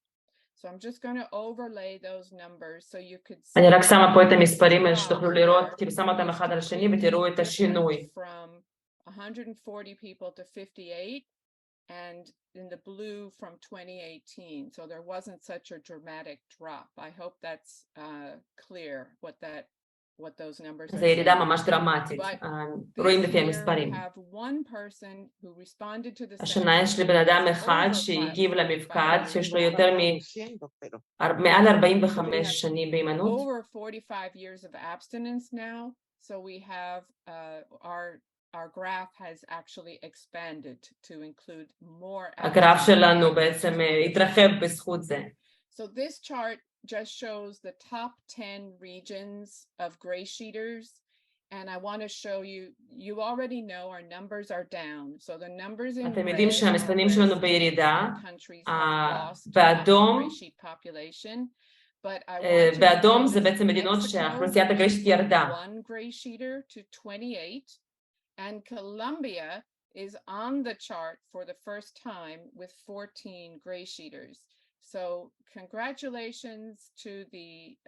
So I'm just going to overlay those numbers so you could see. אני רק שמה פה את המספרים האלה שתוכלו לראות, כאילו שמה אותם אחד על השני ותראו את השינוי. From 140 people to 58, and in the blue from 2018. So there wasn't such a dramatic drop. I hope that's clear what those numbers are. זה ירידה ממש דרמטית. רואים לפי המספרים. השנה יש לי בן אדם אחד שהגיב למפקד, שיש לו יותר מעל 45 שנים בהימנעות. Over 45 years of abstinence now. So we have our graph has actually expanded to include more. הגרף שלנו בעצם התרחב בזכות זה. So this chart just shows the top 10 regions of GreySheeters, and I want to show you, you already know our numbers are down. So the numbers in אתם יודעים שהמספרים שלנו בירידה, באדום זה בעצם מדינות שהאוכלוסיית הגריישיט ירדה. One GreySheeter to 28. And Colombia is on the chart for the first time with 14 GreySheeters. So congratulations to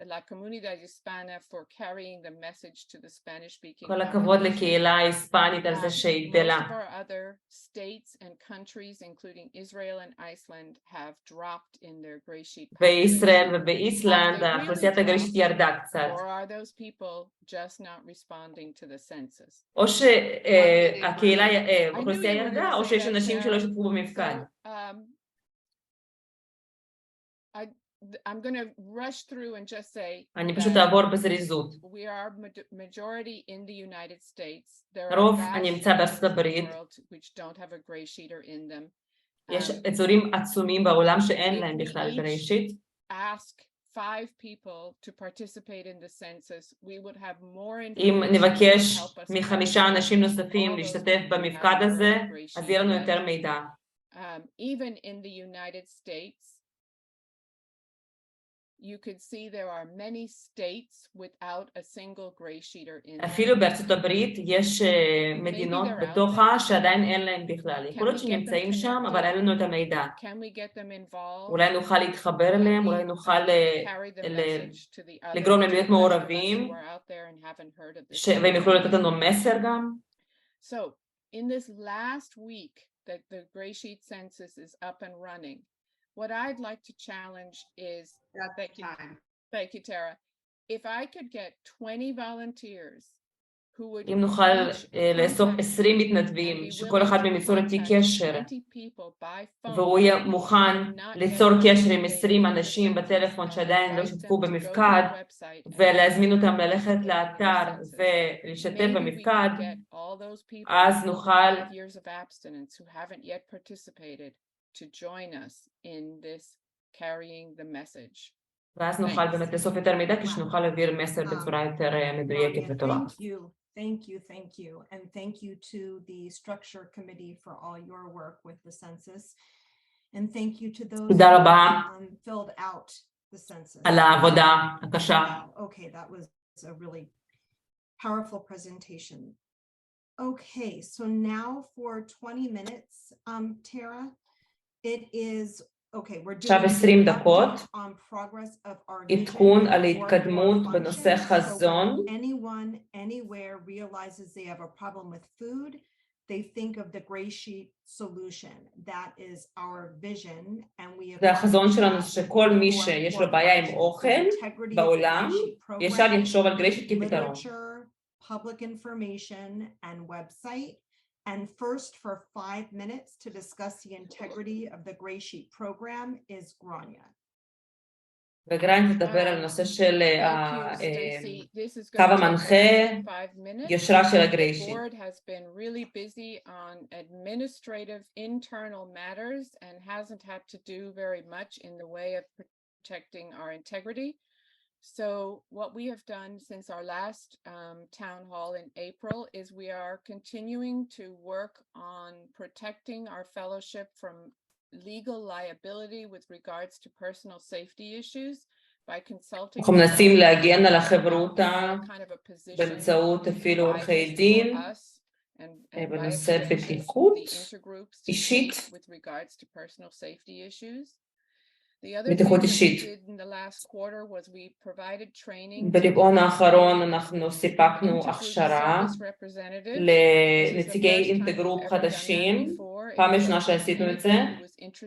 la comunidad hispana for carrying the message to the Spanish-speaking. כל הכבוד לקהילה ההיספנית על זה שהיא גדלה. Most of our other states and countries, including Israel and Iceland, have dropped in their GreySheet. בישראל ובאיסלנד האוכלוסיית הגריישיט ירדה קצת. Or are those people just not responding to the census? או שהקהילה, האוכלוסייה ירדה, או שיש אנשים שלא השתתפו במפקד. I'm going to rush through and just say אני פשוט אעבור בזריזות. we are majority in the United States. There רוב are הנמצא בארצות הברית. which don't have a GreySheeter in them. יש אזורים עצומים בעולם שאין להם בכלל GreySheet. Ask 5 people to participate in the census, we would have more אם information. נבקש מ5 אנשים נוספים להשתתף במפקד הזה, אז יהיה לנו יותר מידע. Even in the United States, you could see there are many states without a single GreySheeter in them. אפילו בארצות הברית יש מדינות בתוכה שעדיין אין להם בכלל. יכול להיות שנמצאים שם, אבל אין לנו את המידע. Can we get them involved? אולי נוכל להתחבר אליהם, אולי נוכל לגרום להם להיות מעורבים, והם יוכלו לתת לנו מסר גם. So, in this last week that the GreySheet census is up and running, what I'd like to challenge is, thank you, Tara. If I could get 20 volunteers who would אם נוכל לאסוף 20 מתנדבים, שכל אחד מהם ייצור איתי קשר, והוא יהיה מוכן ליצור קשר עם 20 אנשים בטלפון שעדיין לא שתפו במפקד, ולהזמין אותם ללכת לאתר ולהשתתף במפקד, אז נוכל to join us in this carrying the message. ואז נוכל באמת לאסוף יותר מידע כשנוכל להעביר מסר בצורה יותר מדויקת וטובה. Thank you. And thank you to the structure committee for all your work with the census. And thank you to those who filled out the census. על העבודה הקשה. Okay, that was a really powerful presentation. Okay, so now for 20 minutes, Tara, it is okay, we're doing an update on progress of our עדכון על ההתקדמות בנושא חזון. Anyone, anywhere realizes they have a problem with food, they think of the GreySheet solution. That is our vision, and we have. זה החזון שלנו שכל מי שיש לו בעיה עם אוכל בעולם, ישר יחשוב על GreySheet כפתרון. Public information and website. And first, for 5 minutes to discuss the integrity of the GreySheet program is Grania. וגרניה תדבר על נושא של קו המנחה, יושרה של הגריישיט. The board has been really busy on administrative internal matters and hasn't had to do very much in the way of protecting our integrity. So what we have done since our last town hall in April is we are continuing to work on protecting our fellowship from legal liability with regards to personal safety issues by consulting. אנחנו מנסים להגן על החברותה באמצעות אפילו עורכי דין בנושא בטיחות אישית. בטיחות אישית. ברבעון האחרון אנחנו סיפקנו הכשרה לנציגי אינטגרופ חדשים. פעם ראשונה שעשינו את זה,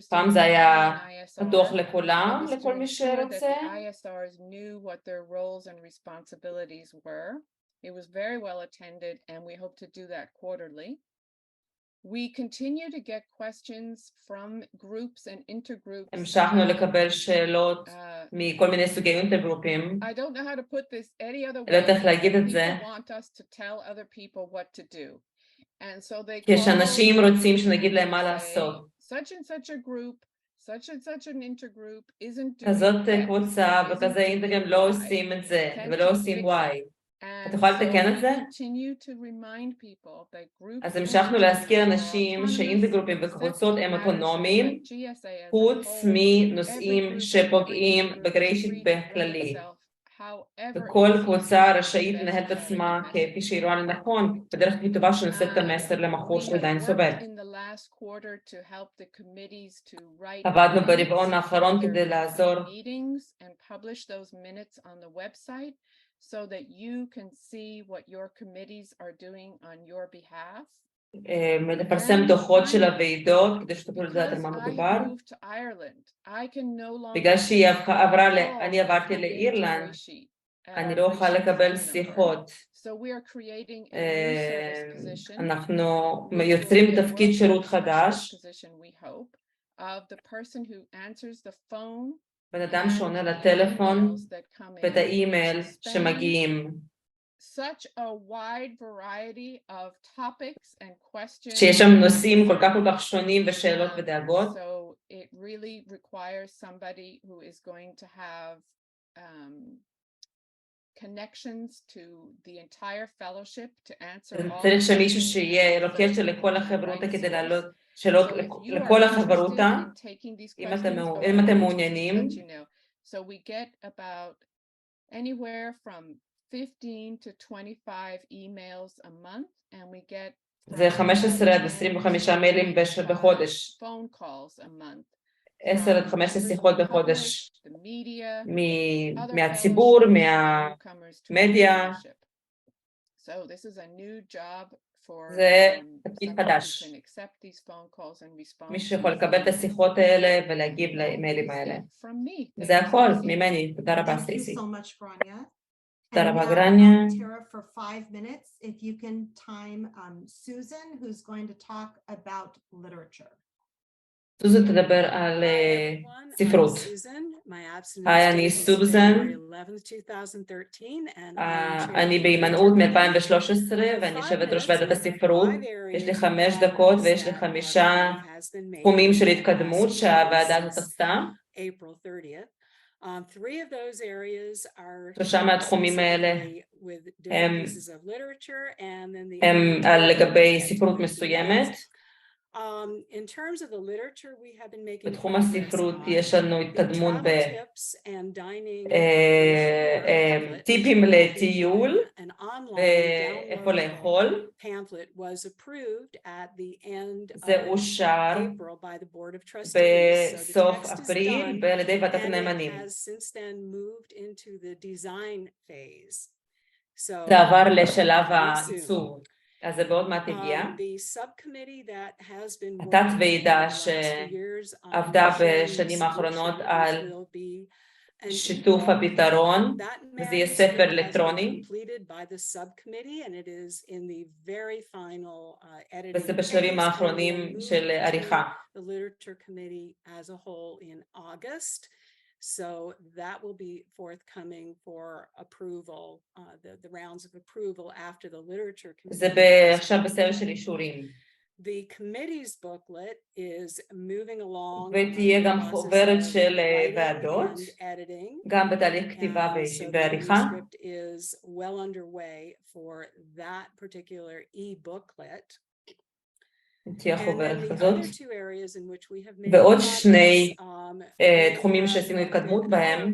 פעם זה היה פתוח לכולם, לכל מי שרוצה. It was very well attended and we hope to do that quarterly. We continue to get questions from groups and intergroups. המשכנו לקבל שאלות מכל מיני סוגי אינטרגרופים. I don't know how to put this any other way. לא יודעת איך להגיד את זה. People want us to tell other people what to do. And so they כשאנשים רוצים שנגיד להם מה לעשות. Such and such a group, such and such an intergroup isn't doing כזאת קבוצה וכזה אינטגרם לא עושים את זה ולא עושים וואי. את יכולה לתקן את זה? אז המשכנו להזכיר אנשים שאינטגרופים וקבוצות הם אוטונומיים, חוץ מנושאים שפוגעים בגריישיט בכללי. וכל קבוצה רשאית לנהל את עצמה כפי שהיא רואה לנכון, בדרך כלל טובה שנושאת את המסר למכור שעדיין סובל. עבדנו ברבעון האחרון כדי לעזור so that you can see what your committees are doing on your behalf. לפרסם דוחות של הוועידות כדי שתוכלו לדעת על מה מדובר. בגלל שהיא עברה, אני עברתי לאירלנד, אני לא אוכל לקבל שיחות. אנחנו יוצרים תפקיד שירות חדש. בן אדם שעונה לטלפון ואת האימייל שמגיעים. שיש שם נושאים כל כך שונים ושאלות ודאגות. צריך שמישהו שיהיה לו קשר לכל החברותה כדי לעלות שאלות לכל החברותה, אם אתם מעוניינים. So we get about anywhere from 15 to 25 emails a month, and we get זה 15 עד 25 מיילים בחודש. phone calls a month. 10 עד 15 שיחות בחודש מהציבור, מהמדיה. So this is a new job for זה תפקיד חדש. מי שיכול לקבל את השיחות האלה ולהגיב לאימיילים האלה. זה הכל ממני. תודה רבה, סטייסי. תודה רבה, גרניה. Tara, for 5 minutes, if you can time Susan, who's going to talk about literature. סוזן תדבר על ספרות. היי, אני סוזן. אני בהימנעות מ-2013 ואני יושבת ראש ועדת הספרות. יש לי 5 דקות ויש לי 5 תחומים של התקדמות שהוועדה הזאת עשתה. 3 מהתחומים האלה הם לגבי ספרות מסוימת. בתחום הספרות יש לנו התקדמות בטיפים לטיול ואיפה לאכול. זה אושר בסוף אפריל על ידי ועדת הנאמנים. זה עבר לשלב העיצוב. אז זה בעוד מעט הגיע. התת ועידה שעבדה בשנים האחרונות על שיתוף הפתרון, וזה יהיה ספר אלקטרוני. וזה בשלבים האחרונים של עריכה. So that will be forthcoming for approval, the rounds of approval after the literature committee. זה עכשיו בסדר של אישורים. The committee's booklet is moving along. ותהיה גם חוברת של ועדות, גם בתהליך כתיבה ועריכה. The manuscript is well underway for that particular e-booklet. תהיה חוברת כזאת. ועוד 2 תחומים שעשינו התקדמות בהם.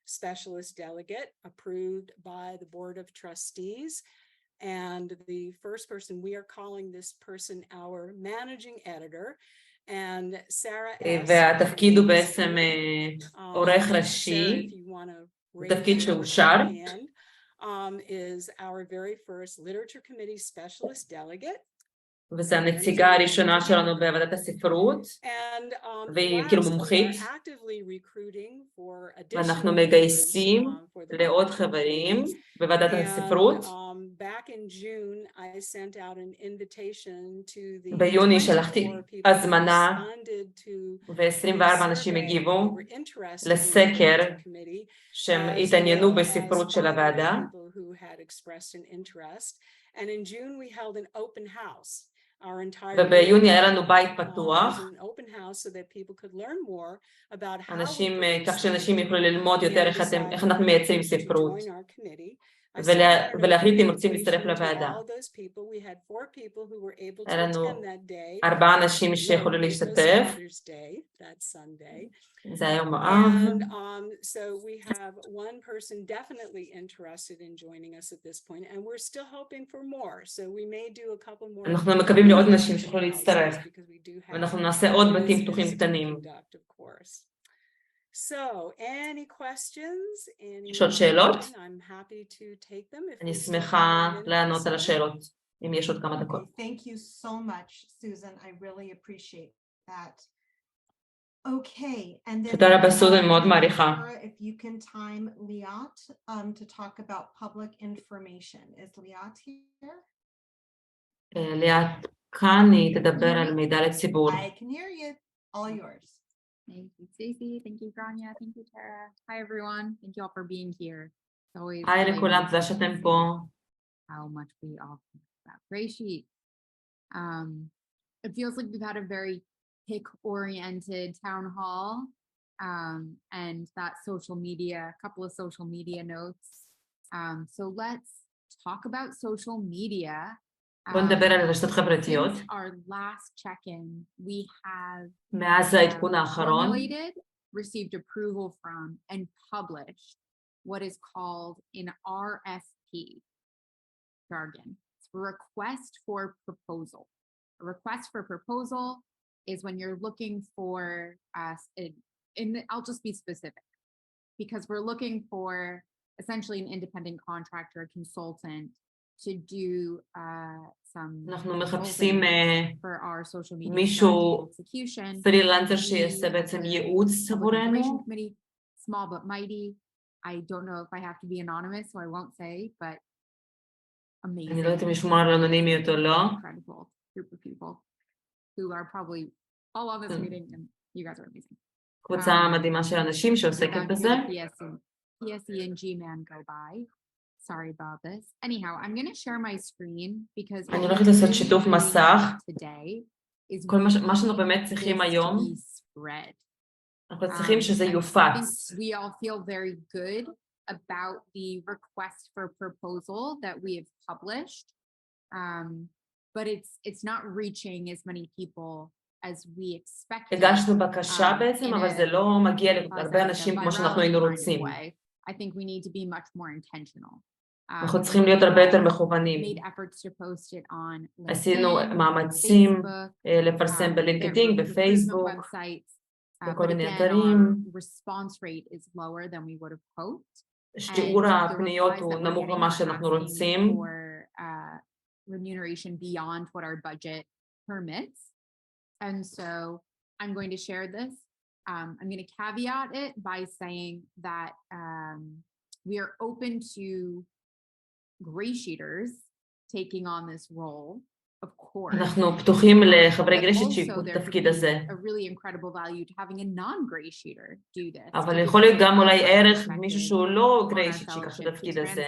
Specialist delegate approved by the board of trustees, and the first person, we are calling this person our managing editor, and Sarah S. והתפקיד הוא בעצם עורך ראשי, תפקיד שאושר. Is our very first literature committee specialist delegate. וזו הנציגה הראשונה שלנו בוועדת הספרות, והיא כאילו מומחית, ואנחנו מגייסים לעוד חברים בוועדת הספרות. ביוני שלחתי הזמנה, ו-24 אנשים הגיבו לסקר שהם התעניינו בספרות של הוועדה. וביוני היה לנו בית פתוח, כך שאנשים יוכלו ללמוד יותר איך אנחנו מייצרים ספרות, ולהחליט אם רוצים להצטרף לוועדה. היה לנו 4 אנשים שיכולו להשתתף, זה היה יום האב. אנחנו מקווים לעוד אנשים שיכולו להצטרף, ואנחנו נעשה עוד בתים פתוחים קטנים. יש עוד שאלות? אני שמחה לענות על השאלות, אם יש עוד כמה דקות. Thank you so much, Susan. I really appreciate that. Okay, and then תודה רבה, סוזן, מאוד מעריכה. If you can time Liat to talk about public information. Is Liat here? ליאת כאן, היא תדבר על מידע לציבור. I can hear you. All yours. Thank you, Stacey. Thank you, Grania. Thank you, Tara. Hi, everyone. Thank you all for being here. It's always היי לכולם, תודה שאתם פה. How much we all think about GreySheet. It feels like we've had a very pick-oriented town hall, and that social media, a couple of social media notes. So let's talk about social media. בוא נדבר על רשתות חברתיות. Our last check-in, we have מאז העדכון האחרון, received approval from and published what is called an RFP jargon. It's a request for proposal. A request for proposal is when you're looking for I'll just be specific because we're looking for essentially an independent contractor, a consultant to do some אנחנו מחפשים for our social media מישהו, execution. פרילנסר שיעשה בעצם ייעוץ עבורנו. Small but mighty. I don't know if I have to be anonymous, so I won't say, but amazing. אני לא יודעת אם לשמור על אנונימיות או לא. Incredible group of people who are probably all on this meeting, and you guys are amazing. קבוצה מדהימה של אנשים שעוסקת בזה. PSE and G-Man go by. Sorry about this. Anyhow, I'm going to share my screen because אני הולכת לעשות שיתוף מסך. Today is כל מה שאנחנו באמת צריכים היום, אנחנו צריכים שזה יופץ. We all feel very good about the request for proposal that we have published, but it's not reaching as many people as we expected. הגשנו בקשה בעצם, אבל זה לא מגיע להרבה אנשים כמו שאנחנו היינו רוצים. I think we need to be much more intentional. אנחנו צריכים להיות הרבה יותר מכוונים. עשינו מאמצים לפרסם בלינקדאין, בפייסבוק, בכל מיני אתרים. שיעור הפניות הוא נמוך ממה שאנחנו רוצים. Remuneration beyond what our budget permits. And so I'm going to share this. I'm going to caveat it by saying that we are open to GreySheeters taking on this role, of course. אנחנו פתוחים לחברי GreySheet שיקחו את התפקיד הזה. A really incredible value to having a non-GreySheeter do this. אבל יכול להיות גם אולי ערך מישהו שהוא לא GreySheet שיקח את התפקיד הזה.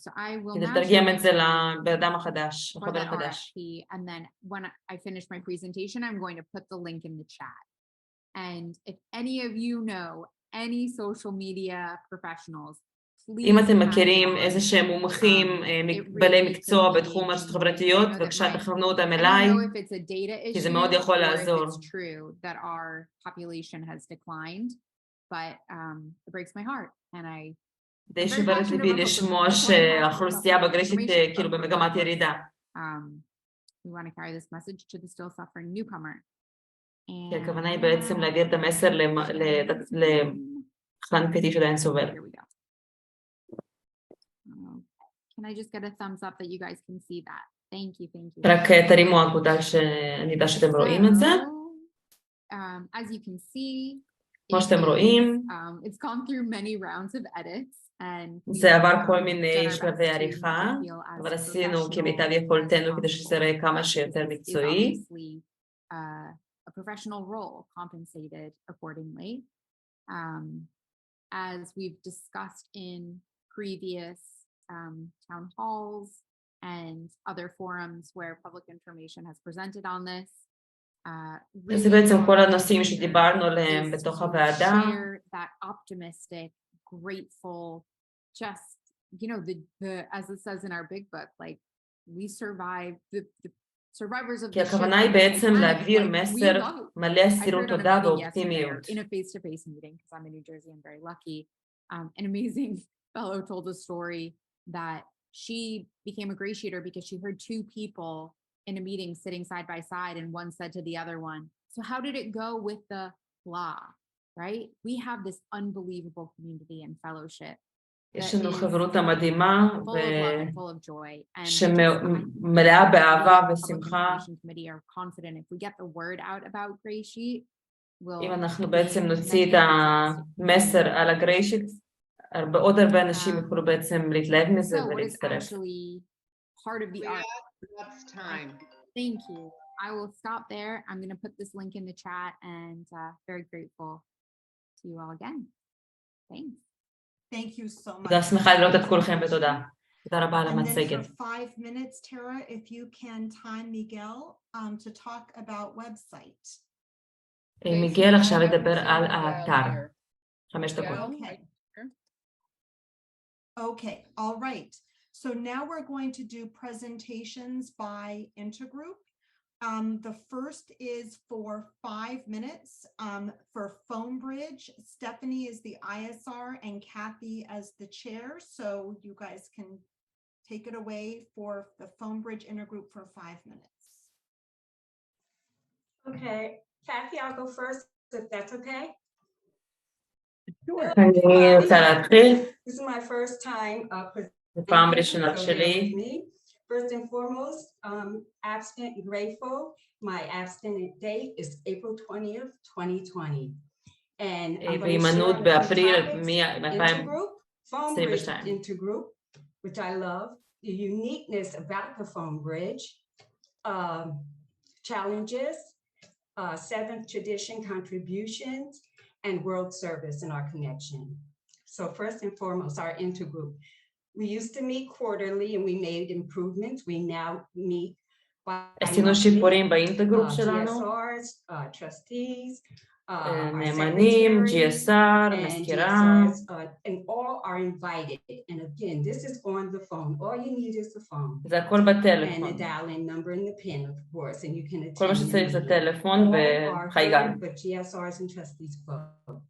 So I will כדי לתרגם את זה לאדם החדש, לחבר החדש. And then when I finish my presentation, I'm going to put the link in the chat. And if any of you know any social media professionals, אם אתם מכירים איזה שהם מומחים, בעלי מקצוע בתחום הרשתות החברתיות, בבקשה תכוונו אותם אליי, כי זה מאוד יכול לעזור. די שובר את ליבי לשמוע שהאוכלוסייה בגריישיט כאילו במגמת ירידה. כי הכוונה היא בעצם להעביר את המסר לחלן קטי שעדיין סובל. Can I just get a thumbs up that you guys can see that? Thank you, thank you. רק תרימו עבודה שאני יודע שאתם רואים את זה. As you can see, כמו שאתם רואים, it's gone through many rounds of edits. זה עבר כל מיני שלבי עריכה, אבל עשינו כמיטב יכולתנו כדי שזה יראה כמה שיותר מקצועי. A professional role compensated accordingly. As we've discussed in previous town halls and other forums where public information has presented on this. זה בעצם כל הנושאים שדיברנו עליהם בתוך הוועדה. That optimistic, grateful, just, you know, the as it says in our big book, like we survived the survivors of the כי הכוונה היא בעצם להעביר מסר מלא אסירות תודה ואופטימיות. In a face-to-face meeting, because I'm in New Jersey, I'm very lucky. An amazing fellow told a story that she became a GreySheeter because she heard two people in a meeting sitting side by side, and one said to the other one, so how did it go with the blah, right? We have this unbelievable community and fellowship. יש לנו חברות המדהימה שמלאה באהבה ושמחה. אם אנחנו בעצם נוציא את המסר על הגריישיט, עוד הרבה אנשים יוכלו בעצם להתלהב מזה ולהצטרף. Thank you. I will stop there. I'm going to put this link in the chat, and very grateful to you all again. Thanks. Thank you so much. תודה, שמחה לראות את כולכם ותודה. תודה רבה על המצגת. For 5 minutes, Tara, if you can time Miguel to talk about website. מיגל עכשיו ידבר על האתר. 5 דקות. Okay, all right. So now we're going to do presentations by intergroup. The first is for 5 minutes for phone bridge. Stephanie is the ISR and Kathy as the chair. So you guys can take it away for the phone bridge intergroup for 5 minutes. Okay, Kathy, I'll go first, if that's okay. אני רוצה להתחיל. This is my first time זו פעם presenting, ראשונה so bear שלי. with me. First and foremost, abstinent and grateful. My abstinent date is April 20th, 2020. And I'm going to share בהימנעות on a few באפריל topics. Intergroup, phone bridge 2022. intergroup, which I love. The uniqueness about the phone bridge, challenges, seventh tradition contributions, and world service in our connection. So first and foremost, our intergroup. We used to meet quarterly and we made improvements. We now meet עשינו שיפורים באינטגרופ שלנו. GSRs, trustees, נאמנים, GSR, מזכירה. and all are invited. And again, this is on the phone. All you need is the phone. זה הכל בטלפון. And the dial-in number and the pin, of course, and you can attend. כל מה שצריך זה טלפון וחייגן. But GSRs and trustees both.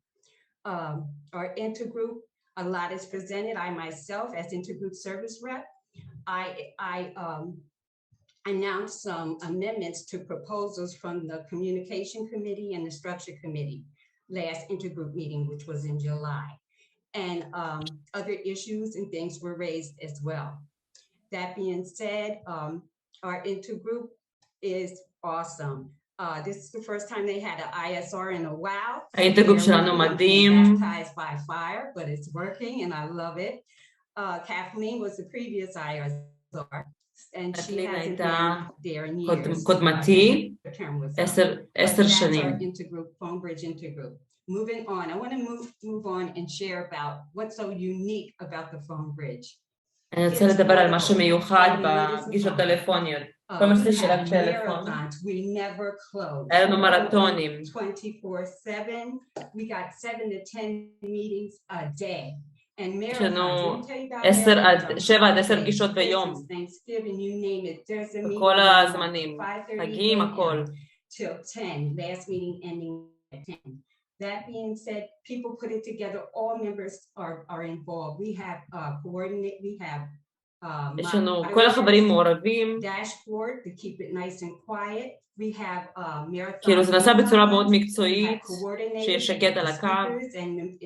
Our intergroup, a lot is presented. I myself, as intergroup service rep, I announced some amendments to proposals from the communication committee and the structure committee last intergroup meeting, which was in July. And other issues and things were raised as well. That being said, our intergroup is awesome. This is the first time they had an ISR in a while. האינטגרופ שלנו מדהים. Baptized by fire, but it's working and I love it. Kathleen was the previous ISR. And she hasn't been there in years. קודמתי, 10 שנים. Intergroup, phone bridge intergroup. Moving on, I want to move on and share about what's so unique about the phone bridge. אני רוצה לדבר על משהו מיוחד בפגישות טלפוניות. כל מה שזה רק טלפון. היה לנו מרתונים. 24/7. We got 7 to 10 meetings a day. יש לנו 7 עד 10 פגישות ביום. בכל הזמנים, חגים, הכל. That being said, people put it together. All members are involved. We have coordinate. We have יש לנו כל החברים מעורבים. dashboard to keep it nice and quiet. We have marathon. כאילו זה נעשה בצורה מאוד מקצועית, שיש שקט על הקו.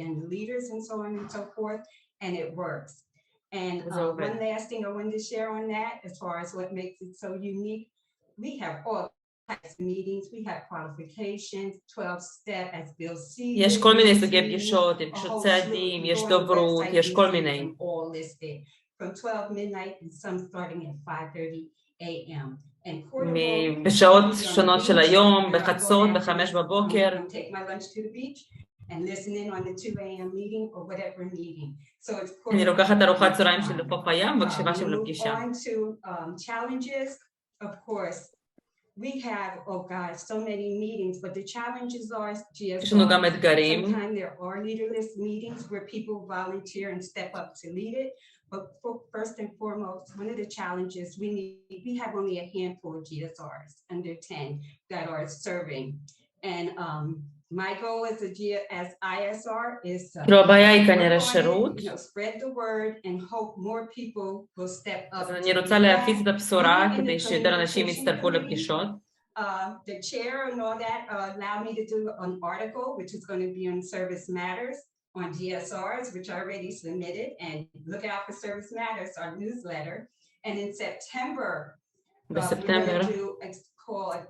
And leaders and so on and so forth, and it works. And one last thing I wanted to share on that, as far as what makes it so unique, we have all types of meetings. We have qualifications, 12-step, as Bill sees. יש כל מיני סוגי פגישות, יש פגישות צעדים, יש דוברות, יש כל מיני. All listed from 12 midnight and some starting at 5:30 a.m. בשעות שונות של היום, בחצות, ב5 בבוקר. אני לוקחת ארוחת צהריים שלי לחוף הים, מקשיבה שם לפגישה. We have, oh God, so many meetings, but the challenges are יש לנו גם אתגרים. Sometimes there are leaderless meetings where people volunteer and step up to lead it. But first and foremost, one of the challenges we have only a handful of GSRs under 10 that are serving. And my goal as ISR is to spread the word and hope more people will step up. אני רוצה להפיץ את הבשורה כדי שיותר אנשים יצטרפו לפגישות. The chair and all that allowed me to do an article, which is going to be on Service Matters on GSRs, which I already submitted, and look out for Service Matters, our newsletter. And in September, we're going to do called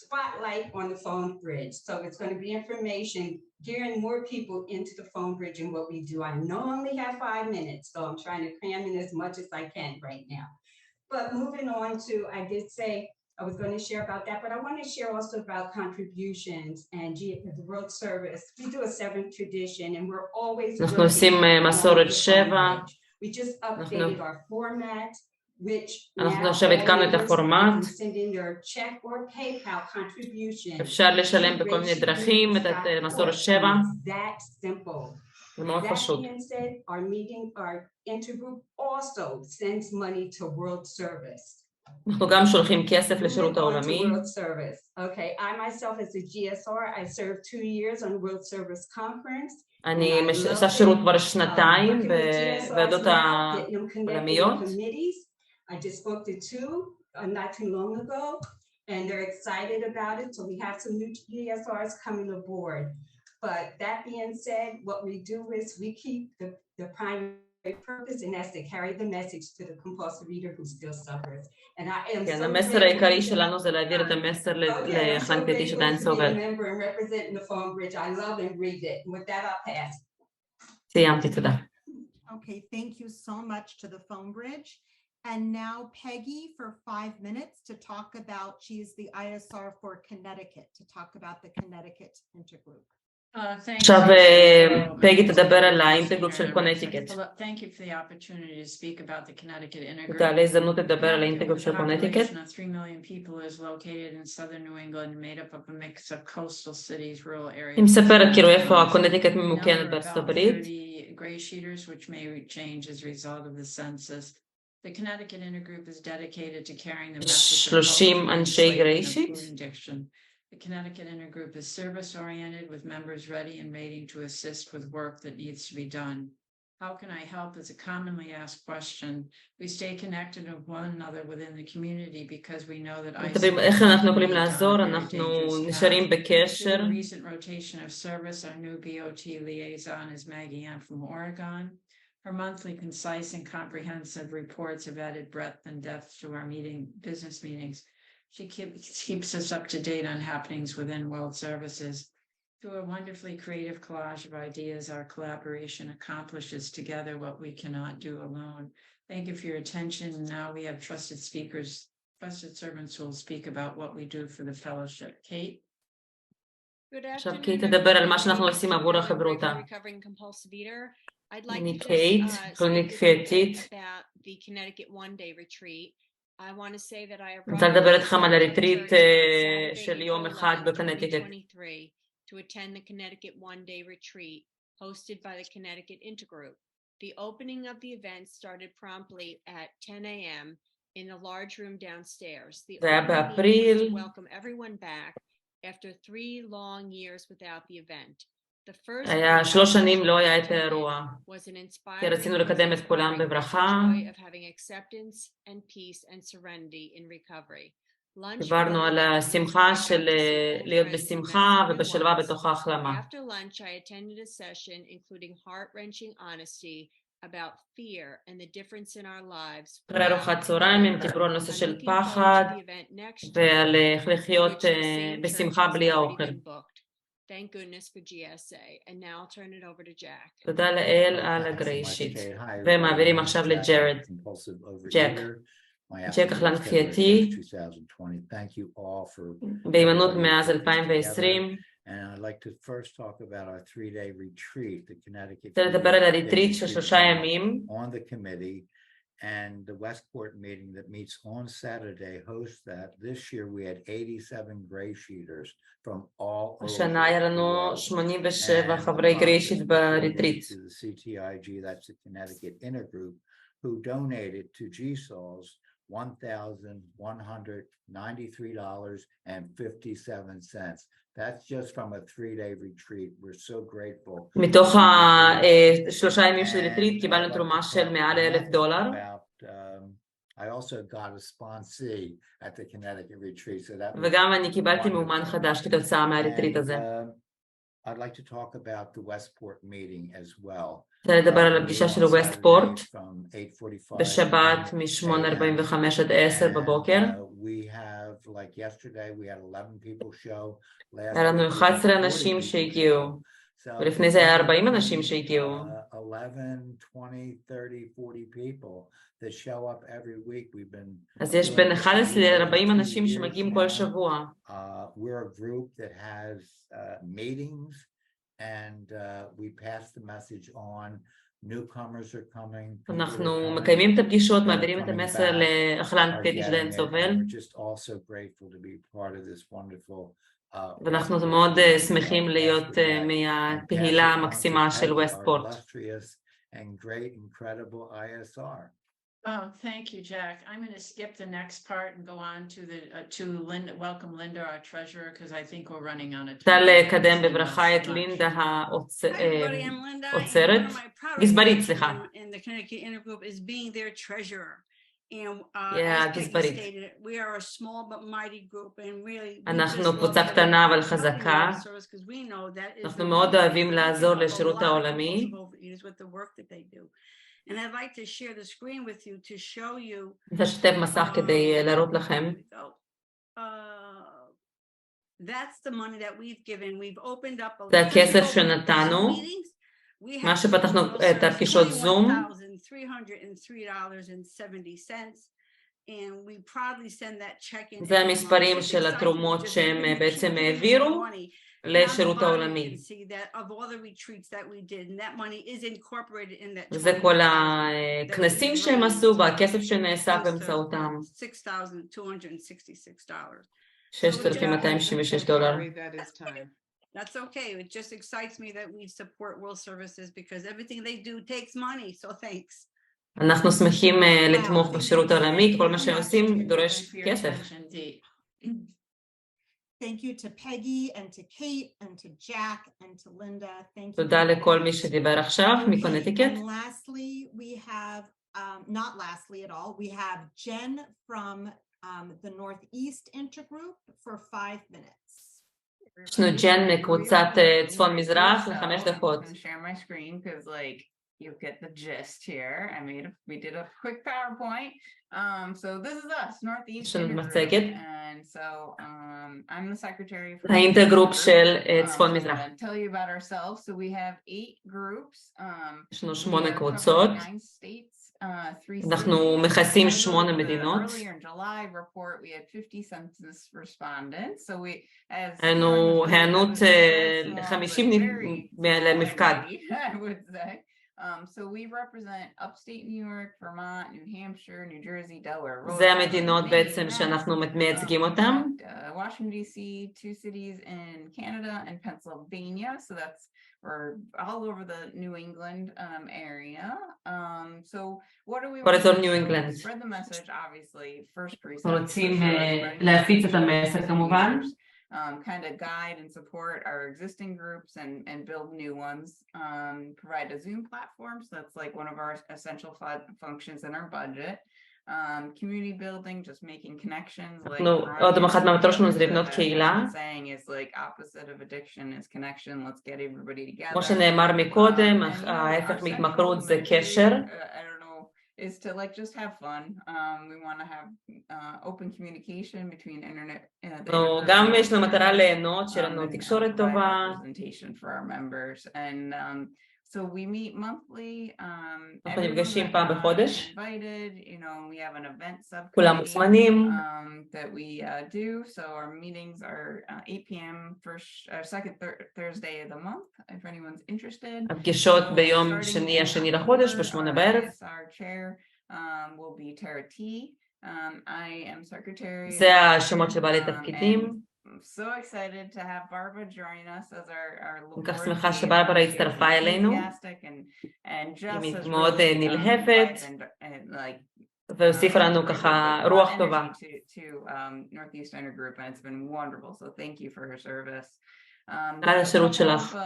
Spotlight on the Phone Bridge. So it's going to be information gearing more people into the phone bridge and what we do. I only have 5 minutes, so I'm trying to cram in as much as I can right now. But moving on to, I did say I was going to share about that, but I want to share also about contributions and the world service. We do a 7th tradition and we're always אנחנו עושים מסורת 7. We just updated our format, which אנחנו עכשיו התקנו את הפורמט. אפשר לשלם בכל מיני דרכים את מסורת 7. זה מאוד פשוט. Our intergroup also sends money to world service. אנחנו גם שולחים כסף לשירות Moving on to העולמי. World Service. Okay, I myself as a GSR, I served 2 years on World Service Conference. אני עושה שירות כבר שנתיים בוועדות העולמיות. I just spoke to two not too long ago, and they're excited about it. So we have some new GSRs coming aboard. But that being said, what we do is we keep the primary purpose, and that's to carry the message to the compulsive reader who still suffers. And I am כן, so המסר העיקרי שלנו זה להעביר את המסר לחלן קריטי שעדיין סובל. סיימתי, תודה. Okay, thank you so much to the phone bridge. And now Peggy for 5 minutes to talk about, she's the ISR for Connecticut, to talk about the Connecticut intergroup. עכשיו פגי תדבר על האינטרגרופ של קונטיקט. Thank you for the opportunity to speak about the Connecticut intergroup. תודה על ההזדמנות לדבר על האינטרגרופ של קונטיקט. The population of 3 million people is located in southern New England, made up of a mix of coastal cities, rural areas. היא מספרת כאילו איפה הקונטיקט ממוקמת בארצות הברית. GreySheeters, which may change as a result of the census. The Connecticut intergroup is dedicated to carrying the message of 30 אנשי גריישיט. The Connecticut intergroup is service-oriented with members ready and waiting to assist with work that needs to be done. How can I help is a commonly asked question. We stay connected with one another within the community because we know that איך אנחנו יכולים לעזור? אנחנו נשארים בקשר. The recent rotation of service, our new BOT liaison is Maggie Ann from Oregon. Her monthly concise and comprehensive reports have added breadth and depth to our business meetings. She keeps us up to date on happenings within World Services. Through a wonderfully creative collage of ideas, our collaboration accomplishes together what we cannot do alone. Thank you for your attention. Now we have trusted servants who will speak about what we do for the fellowship. Kate? עכשיו קייט תדבר על מה שאנחנו עושים עבור החברותה. אני קייט, חולנית כפייתית. אני רוצה לדבר איתכם על הריטריט של יום אחד בקונטיקט. To attend the Connecticut one-day retreat hosted by the Connecticut Intergroup. The opening of the event started promptly at 10 a.m. in a large room downstairs. The באפריל. to welcome everyone back after 3 long years without the event. The first היה 3 שנים לא היה את האירוע. כי רצינו לקדם את כולם בברכה. of having acceptance and peace and serenity in recovery. דיברנו על השמחה של להיות בשמחה ובשלווה בתוך ההחלמה. After lunch, I attended a session including heart-wrenching honesty about fear and the difference in our lives. אחרי ארוחת צהריים הם דיברו על נושא של פחד ועל איך לחיות בשמחה בלי האוכל. Thank goodness for GSA. And now I'll turn it over to Jack. תודה לאל על הגריישיט. ומעבירים עכשיו לג'רד. ג'ק. ג'ק החלן כפייתי. בהימנעות מאז 2020. רוצה לדבר על הריטריט של 3 ימים. And the Westport meeting that meets on Saturday hosts that. This year we had 87 GreySheeters from all over. השנה היה לנו 87 חברי גריישיט בריטריט. The CTIG, that's the Connecticut Intergroup, who donated to GSA's $1,193.57. That's just from a 3-day retreat. We're so grateful. מתוך 3 ימים של ריטריט קיבלנו תרומה של מעל $1,000. I also got a sponsee at the Connecticut retreat. So that וגם אני קיבלתי מאומן חדש כתוצאה מהריטריט הזה. I'd like to talk about the Westport meeting as well. רוצה לדבר על הפגישה של ווסטפורט בשבת מ-8:45 עד 10 בבוקר. היה לנו 11 אנשים שהגיעו, ולפני זה היה 40 אנשים שהגיעו. אז יש בין 11 ל-40 אנשים שמגיעים כל שבוע. We're a group that has meetings and we pass the message on. Newcomers are coming. אנחנו מקיימים את הפגישות, מעבירים את המסר לאחלן כפייתי שלהם סובל. ואנחנו מאוד שמחים להיות מהקהילה המקסימה של ווסטפורט. Oh, thank you, Jack. I'm going to skip the next part and go on to Linda. Welcome, Linda, our treasurer, because I think we're running on a. רוצה לקדם בברכה את לינדה האוצרת, גזברית, סליחה. And the Connecticut Intergroup is being their treasurer. And Yeah, as Peggy גזברית. stated, we are a small but mighty group, and really אנחנו קבוצה קטנה אבל חזקה. אנחנו מאוד אוהבים לעזור לשירות העולמי. And I'd like to share the screen with you to show you. נשתף מסך כדי להראות לכם. That's the money that we've given. We've opened up. זה הכסף שנתנו. מה שפתחנו את הפגישות זום. And we proudly send that check in. זה המספרים של התרומות שהם בעצם העבירו לשירות העולמי. זה כל הכנסים שהם עשו והכסף שנאסף באמצעותם. $6,266. That's okay. It just excites me that we support World Services because everything they do takes money. So thanks. אנחנו שמחים לתמוך בשירות העולמי, כל מה שהם עושים דורש כסף. Thank you to Peggy and to Kate and to Jack and to Linda. Thank you. תודה לכל מי שדיבר עכשיו מקונטיקט. And lastly, we have, not lastly at all, we have Jen from the Northeast Intergroup for 5 minutes. יש לנו ג'ן מקבוצת צפון מזרח ל5 דקות. Share my screen because like you get the gist here. We did a quick PowerPoint. So this is us, Northeast Intergroup. And so I'm the secretary for האינטרגרופ של צפון מזרח. Tell you about ourselves. So we have 8 groups. יש לנו 8 קבוצות. אנחנו מכסים 8 מדינות. היינו הענות 50 למפקד. So we represent upstate New York, Vermont, New Hampshire, New Jersey, Delaware. זה המדינות בעצם שאנחנו מייצגים אותם. Washington DC, 2 cities in Canada and Pennsylvania. So we're all over the New England area. So what do we want to do? Spread the message, obviously. First precept. רוצים להפיץ את המסר כמובן. Kind of guide and support our existing groups and build new ones. Provide a Zoom platform, so that's like one of our essential functions in our budget. Community building, just making connections. Like עוד אחת מהמטרות שלנו זה לבנות קהילה. Saying is like opposite of addiction is connection. Let's get everybody together. כמו שנאמר מקודם, ההפך מהתמכרות זה קשר. Is to like just have fun. We want to have open communication between internet. גם יש לנו מטרה ליהנות, שיהיה לנו תקשורת טובה. Representation for our members, and so we meet monthly. אנחנו נפגשים פעם בחודש. Invited, you know, we have an event כולם מוזמנים. That we do. So our meetings are 8 p.m. second Thursday of the month. If anyone's interested. הפגישות ביום שני השני לחודש ב8 בערב. Our chair will be Tara T. I am secretary. זה השמות של בעלי תפקידים. I'm so excited to have Barbara join us as our כל כך שמחה שברברה הצטרפה אלינו. היא מאוד נלהבת. והוסיפה לנו ככה רוח טובה. Northeast Intergroup, and it's been wonderful. So thank you for her service. על השירות שלך.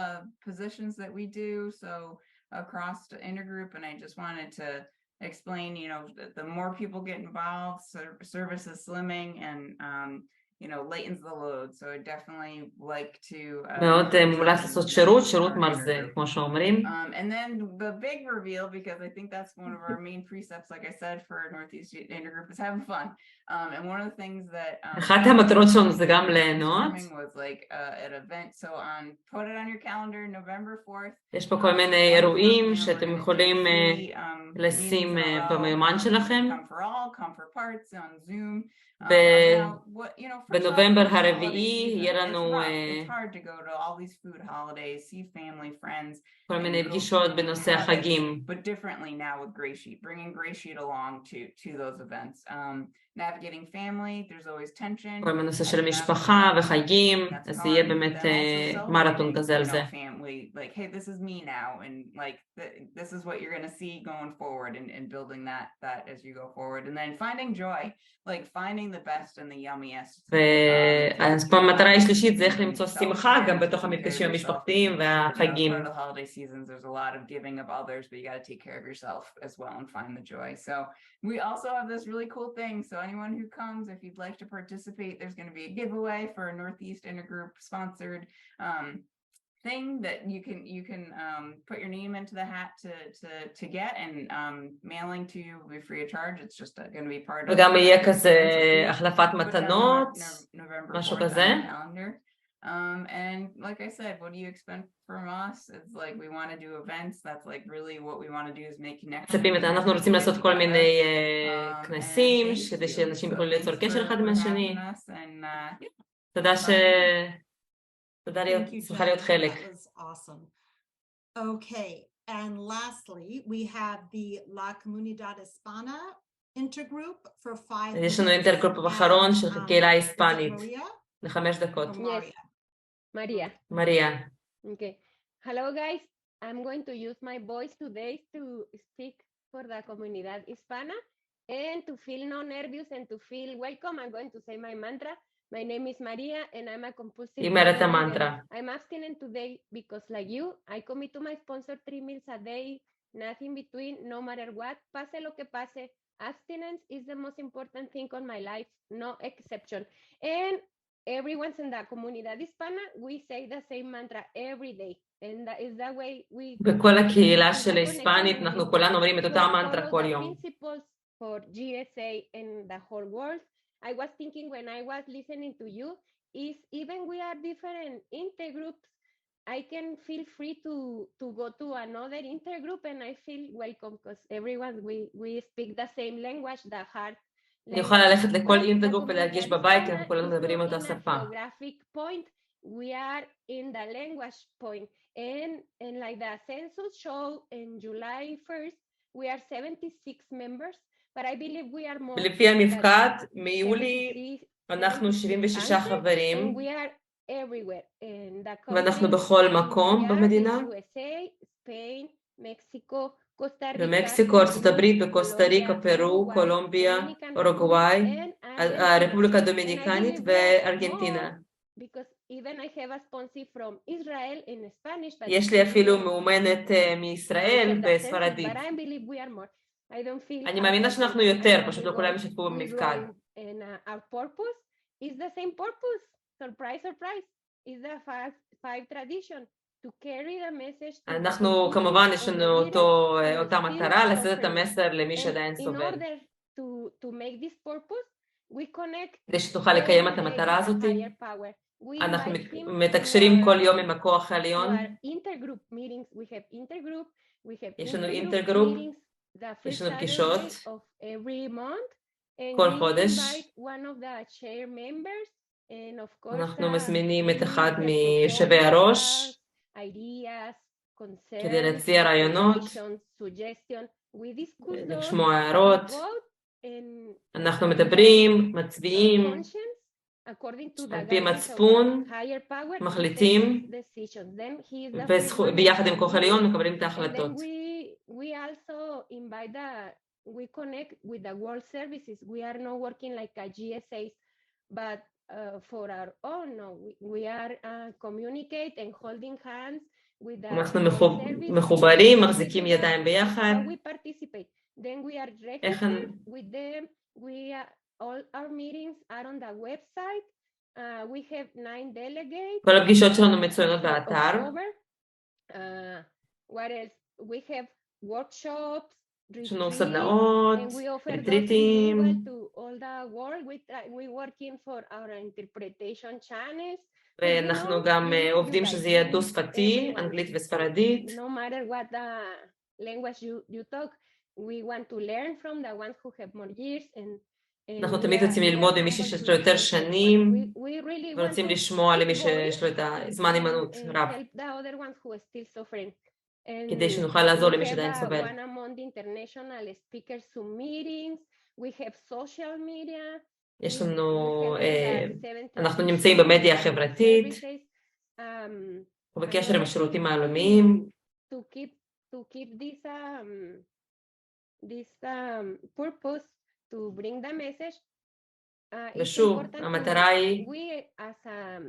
Positions that we do so across the intergroup, and I just wanted to explain, you know, the more people get involved, service is slimming and you know, lightens the load. So I definitely like to מאוד מומלץ לעשות שירות מרזה, כמו שאומרים. And then the big reveal, because I think that's one of our main precepts, like I said, for Northeast Intergroup, is having fun. And one of the things that אחת המטרות שלנו זה גם ליהנות. was like an event. So put it on your calendar, November 4th. יש פה כל מיני אירועים שאתם יכולים לשים ביומן שלכם. Come for all, come for parts on Zoom. בנובמבר הרביעי יהיה לנו it's hard to go to all these food holidays, see family, friends, כל מיני פגישות בנושא החגים. but differently now with GreySheet, bringing GreySheet along to those events. Navigating family, there's always tension. כל הנושא של המשפחה וחגים, אז יהיה באמת מרתון כזה על זה. Family, like, hey, this is me now, and like this is what you're going to see going forward, and building that as you go forward, and then finding joy, like finding the best and the yummiest. אז פה המטרה השלישית זה איך למצוא שמחה גם בתוך המפגשים המשפחתיים והחגים. Part of the holiday seasons, there's a lot of giving of others, but you got to take care of yourself as well and find the joy. So we also have this really cool thing. So anyone who comes, if you'd like to participate, there's going to be a giveaway for a Northeast Intergroup sponsored thing that you can put your name into the hat to get, and mailing to you will be free of charge. It's just going to be part of. וגם יהיה כזה החלפת מתנות, משהו כזה. And like I said, what do you expect from us? It's like we want to do events. That's like really what we want to do is make connections. אנחנו רוצים לעשות כל מיני כנסים כדי שאנשים יוכלו ליצור קשר אחד עם השני. תודה שמחה להיות חלק. Okay, and lastly, we have the La Comunidad Hispana intergroup for 5 minutes. יש לנו אינטרגרופ אחרון של הקהילה ההיספנית. ל5 דקות. Maria. Okay. Hello, guys. I'm going to use my voice today to speak for the comunidad hispana, and to feel no nervous and to feel welcome, I'm going to say my mantra. My name is Maria, and I'm a compulsive. אומרת המנטרה. I'm abstinent today because, like you, I commit to my sponsor 3 meals a day, nothing between, no matter what. Pase lo que pase, abstinence is the most important thing on my life, no exception. And everyone's in the comunidad hispana, we say the same mantra every day, and that is the way we. בכל הקהילה של ההיספנית אנחנו כולנו אומרים את אותה מנטרה כל יום. Principles for GSA and the whole world. I was thinking when I was listening to you, is even we are different intergroups, I can feel free to go to another intergroup, and I feel welcome because everyone we speak the same language, the heart. אני יכולה ללכת לכל אינטרגרופ ולהרגיש בבית, כי אנחנו כולנו מדברים אותה שפה. We are in the language point, and like the census show in July 1st, we are 76 members, but I believe we are more. לפי המפקד, מיולי אנחנו 76 חברים, ואנחנו בכל מקום במדינה. במקסיקו, ארצות הברית, בקוסטה ריקה, פרו, קולומביה, אורוגוואי, הרפובליקה הדומיניקנית וארגנטינה. יש לי אפילו מאומנת מישראל בספרדית. אני מאמינה שאנחנו יותר, פשוט לא כולם ישתפו במפקד. אנחנו כמובן יש לנו אותה מטרה, לשאת את המסר למי שעדיין סובל. כדי שתוכל לקיים את המטרה הזאת, אנחנו מתקשרים כל יום עם הכוח העליון. יש לנו אינטרגרופ, יש לנו פגישות כל חודש. אנחנו מזמינים את אחד מיושבי הראש כדי להציע רעיונות, לשמוע הערות. אנחנו מדברים, מצביעים, על פי מצפון, מחליטים, וביחד עם כוח עליון מקבלים את ההחלטות. We connect with the world services. We are not working like a GSA, but for our own, no, we are communicate and holding hands with the אנחנו מחוברים, מחזיקים ידיים ביחד. We participate. Then we are registered with them. All our meetings are on the website. We have 9 delegates. כל הפגישות שלנו מצוינות באתר. What else? We have workshops. יש לנו סדנאות, ריטריטים. ואנחנו גם עובדים שזה יהיה דו-שפתי, אנגלית וספרדית. We want to learn from the ones who have more years, and אנחנו תמיד רוצים ללמוד ממישהו שיש לו יותר שנים, we really want ורוצים to לשמוע למי keep שיש לו את going הזמן and הימנעות רב, help the other ones who are still suffering. כדי שנוכל לעזור למי We שעדיין have סובל. one among the international speakers to meetings. We have social media. יש לנו, אנחנו נמצאים במדיה החברתית, ובקשר עם השירותים העולמיים. To keep this purpose to bring the message. ושוב, המטרה היא as a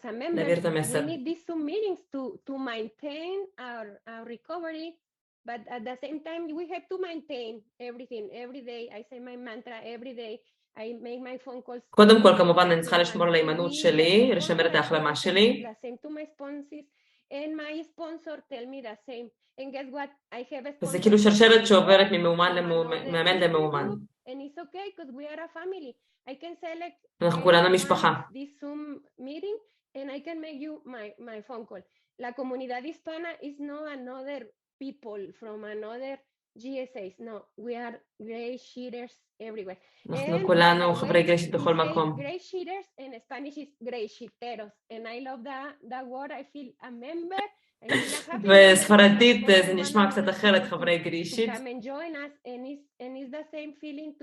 להעביר את members, המסר. we need these two meetings to maintain our recovery, but at the same time, we have to maintain everything every day. I say my mantra every day. I make my phone calls. קודם כל, כמובן, אני צריכה לשמור על ההימנעות שלי, לשמר את ההחלמה שלי. The same to my sponsors, and my sponsor tell me the same. And guess what? I have a וזה sponsor כאילו שרשרת שעוברת from ממאומן another למאמן למאומן. group, and it's okay because we are a family. I can select אנחנו כולנו משפחה. this Zoom meeting, and I can make you my phone call. La comunidad hispana is not another people from another GSAs. No, we are GreySheeters everywhere. אנחנו כולנו חברי גריישיט בכל מקום. GreySheeters in Spanish is GreySheeteros, and I love that word. I feel a member. בספרדית זה נשמע קצת אחרת, חברי גריישיט. Come and join us, and it's the same feeling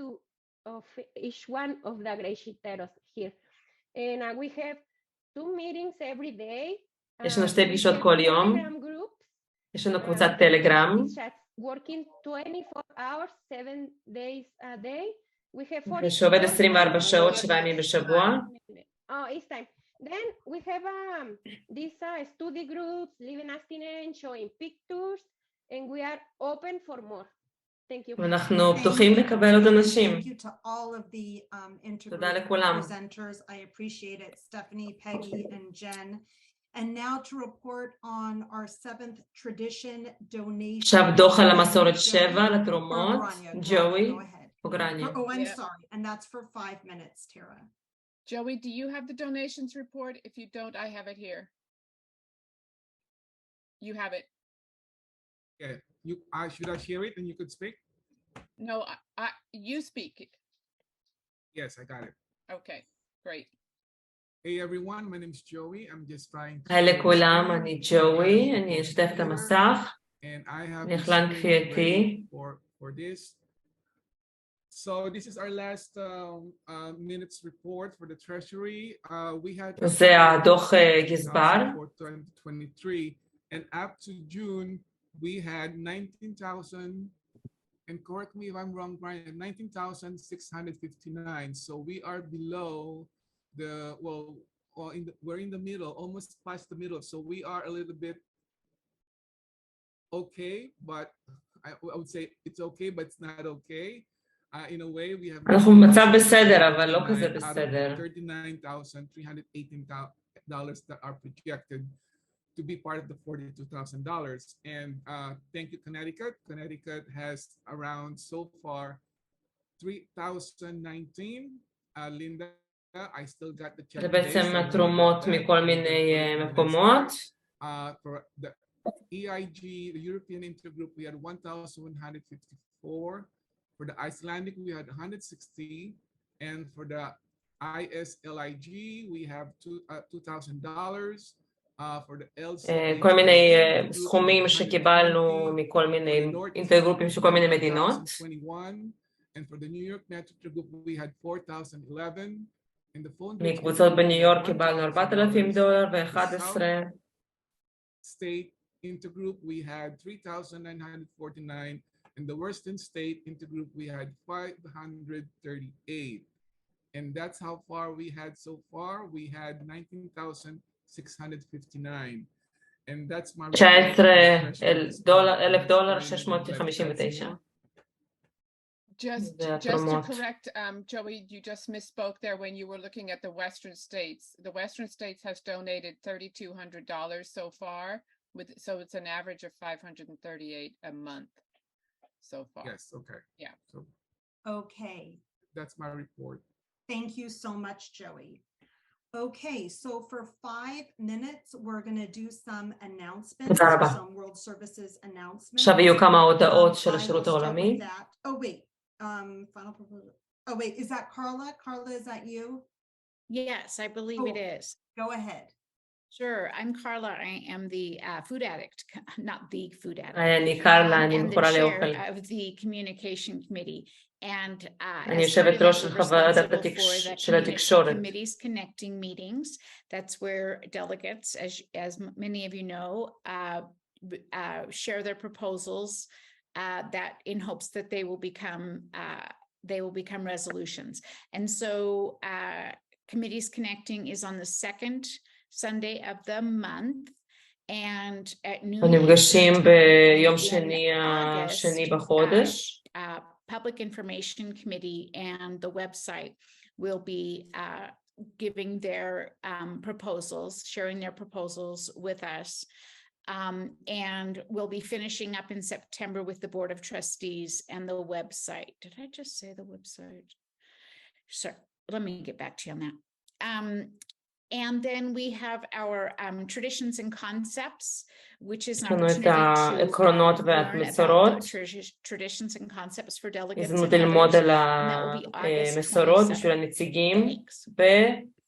of each one of the GreySheeteros here. And we have 2 meetings every day. יש לנו 2 פגישות כל יום. יש לנו קבוצת טלגרם. Working 24 hours, 7 days a day. We have 40 שעובד 24 שעות, 7 ימים בשבוע. Oh, it's time. Then we have these study groups, living abstinence, showing pictures, and we are open for more. Thank you. ואנחנו פתוחים לקבל עוד אנשים. Thank you to all of the תודה לכולם. presenters. I appreciate it, Stephanie, Peggy, and Jen. And now to report on our 7th tradition donation. עכשיו דוח על המסורת 7 לתרומות. ג'וי. Oh, I'm sorry. And that's for 5 minutes, Tara. Joey, do you have the donations report? If you don't, I have it here. You have it. Yeah, should I share it and you could speak? No, you speak. Yes, I got it. Okay, great. Hey everyone, my name is Joey. I'm just trying to... היי לכולם, אני ג'וי, אני אשתף את המסך. נכלן כפייתי. For this. So this is our last minutes report for the treasury. We had זה הדוח גזבר. for 2023, and up to June we had 19,000, and correct me if I'm wrong, Brian, 19,659. So we are below the we're in the middle, almost past the middle. So we are a little bit okay, but I would say it's okay, but it's not okay. In a way, we have אנחנו במצב בסדר, אבל לא כזה בסדר. $39,318 that are projected to be part of the $42,000. And thank you, Connecticut. Connecticut has around so far 3,019. Linda, I still got the check. זה בעצם תרומות מכל מיני מקומות. For the EIG, the European Intergroup, we had 1,154. For the Icelandic, we had 160. And for the ISLIG, we have $2,000. For the LC, כל מיני סכומים שקיבלנו מכל מיני אינטרגרופים של כל מיני מדינות. And for the New York Metro Group, we had 4,011. מקבוצות בניו יורק קיבלנו $4,000 ו-11. State Intergroup, we had 3,949. In the Western State Intergroup, we had 538. And that's how far we had so far. We had 19,659. And that's my $19,659. Just to correct, Joey, you just misspoke there when you were looking at the Western States. The Western States has donated $3,200 so far, so it's an average of $538 a month so far. Yes, okay. Yeah. So, okay. That's my report. Thank you so much, Joey. Okay, so for 5 minutes, we're going to do some announcements, some World Services announcements. עכשיו יהיו כמה הודעות של השירות העולמי. Oh, wait. Final proposal. Oh, wait, is that Carla? Carla, is that you? Yes, I believe it is. Go ahead. Sure, I'm Carla. I am the food addict, not the food addict. אני קרלה, אני and the מכורה chair לאוכל. of the communication committee. And אני as part יושבת of ראש that, של we're ועדת responsible for the של התקשורת. committees connecting meetings. That's where delegates, as many of you know, share their proposals that in hopes that they will become resolutions. And so committees connecting is on the second Sunday of the month. And at noon נפגשים ביום in שני August, השני בחודש. Public Information Committee and the website will be giving their proposals, sharing their proposals with us. And we'll be finishing up in September with the Board of Trustees and the website. Did I just say the website? So let me get back to you on that. And then we have our traditions and concepts, which is an opportunity to learn about traditions and concepts for delegates and ללמוד others. על And that will be August המסורות בשביל 27th. הנציגים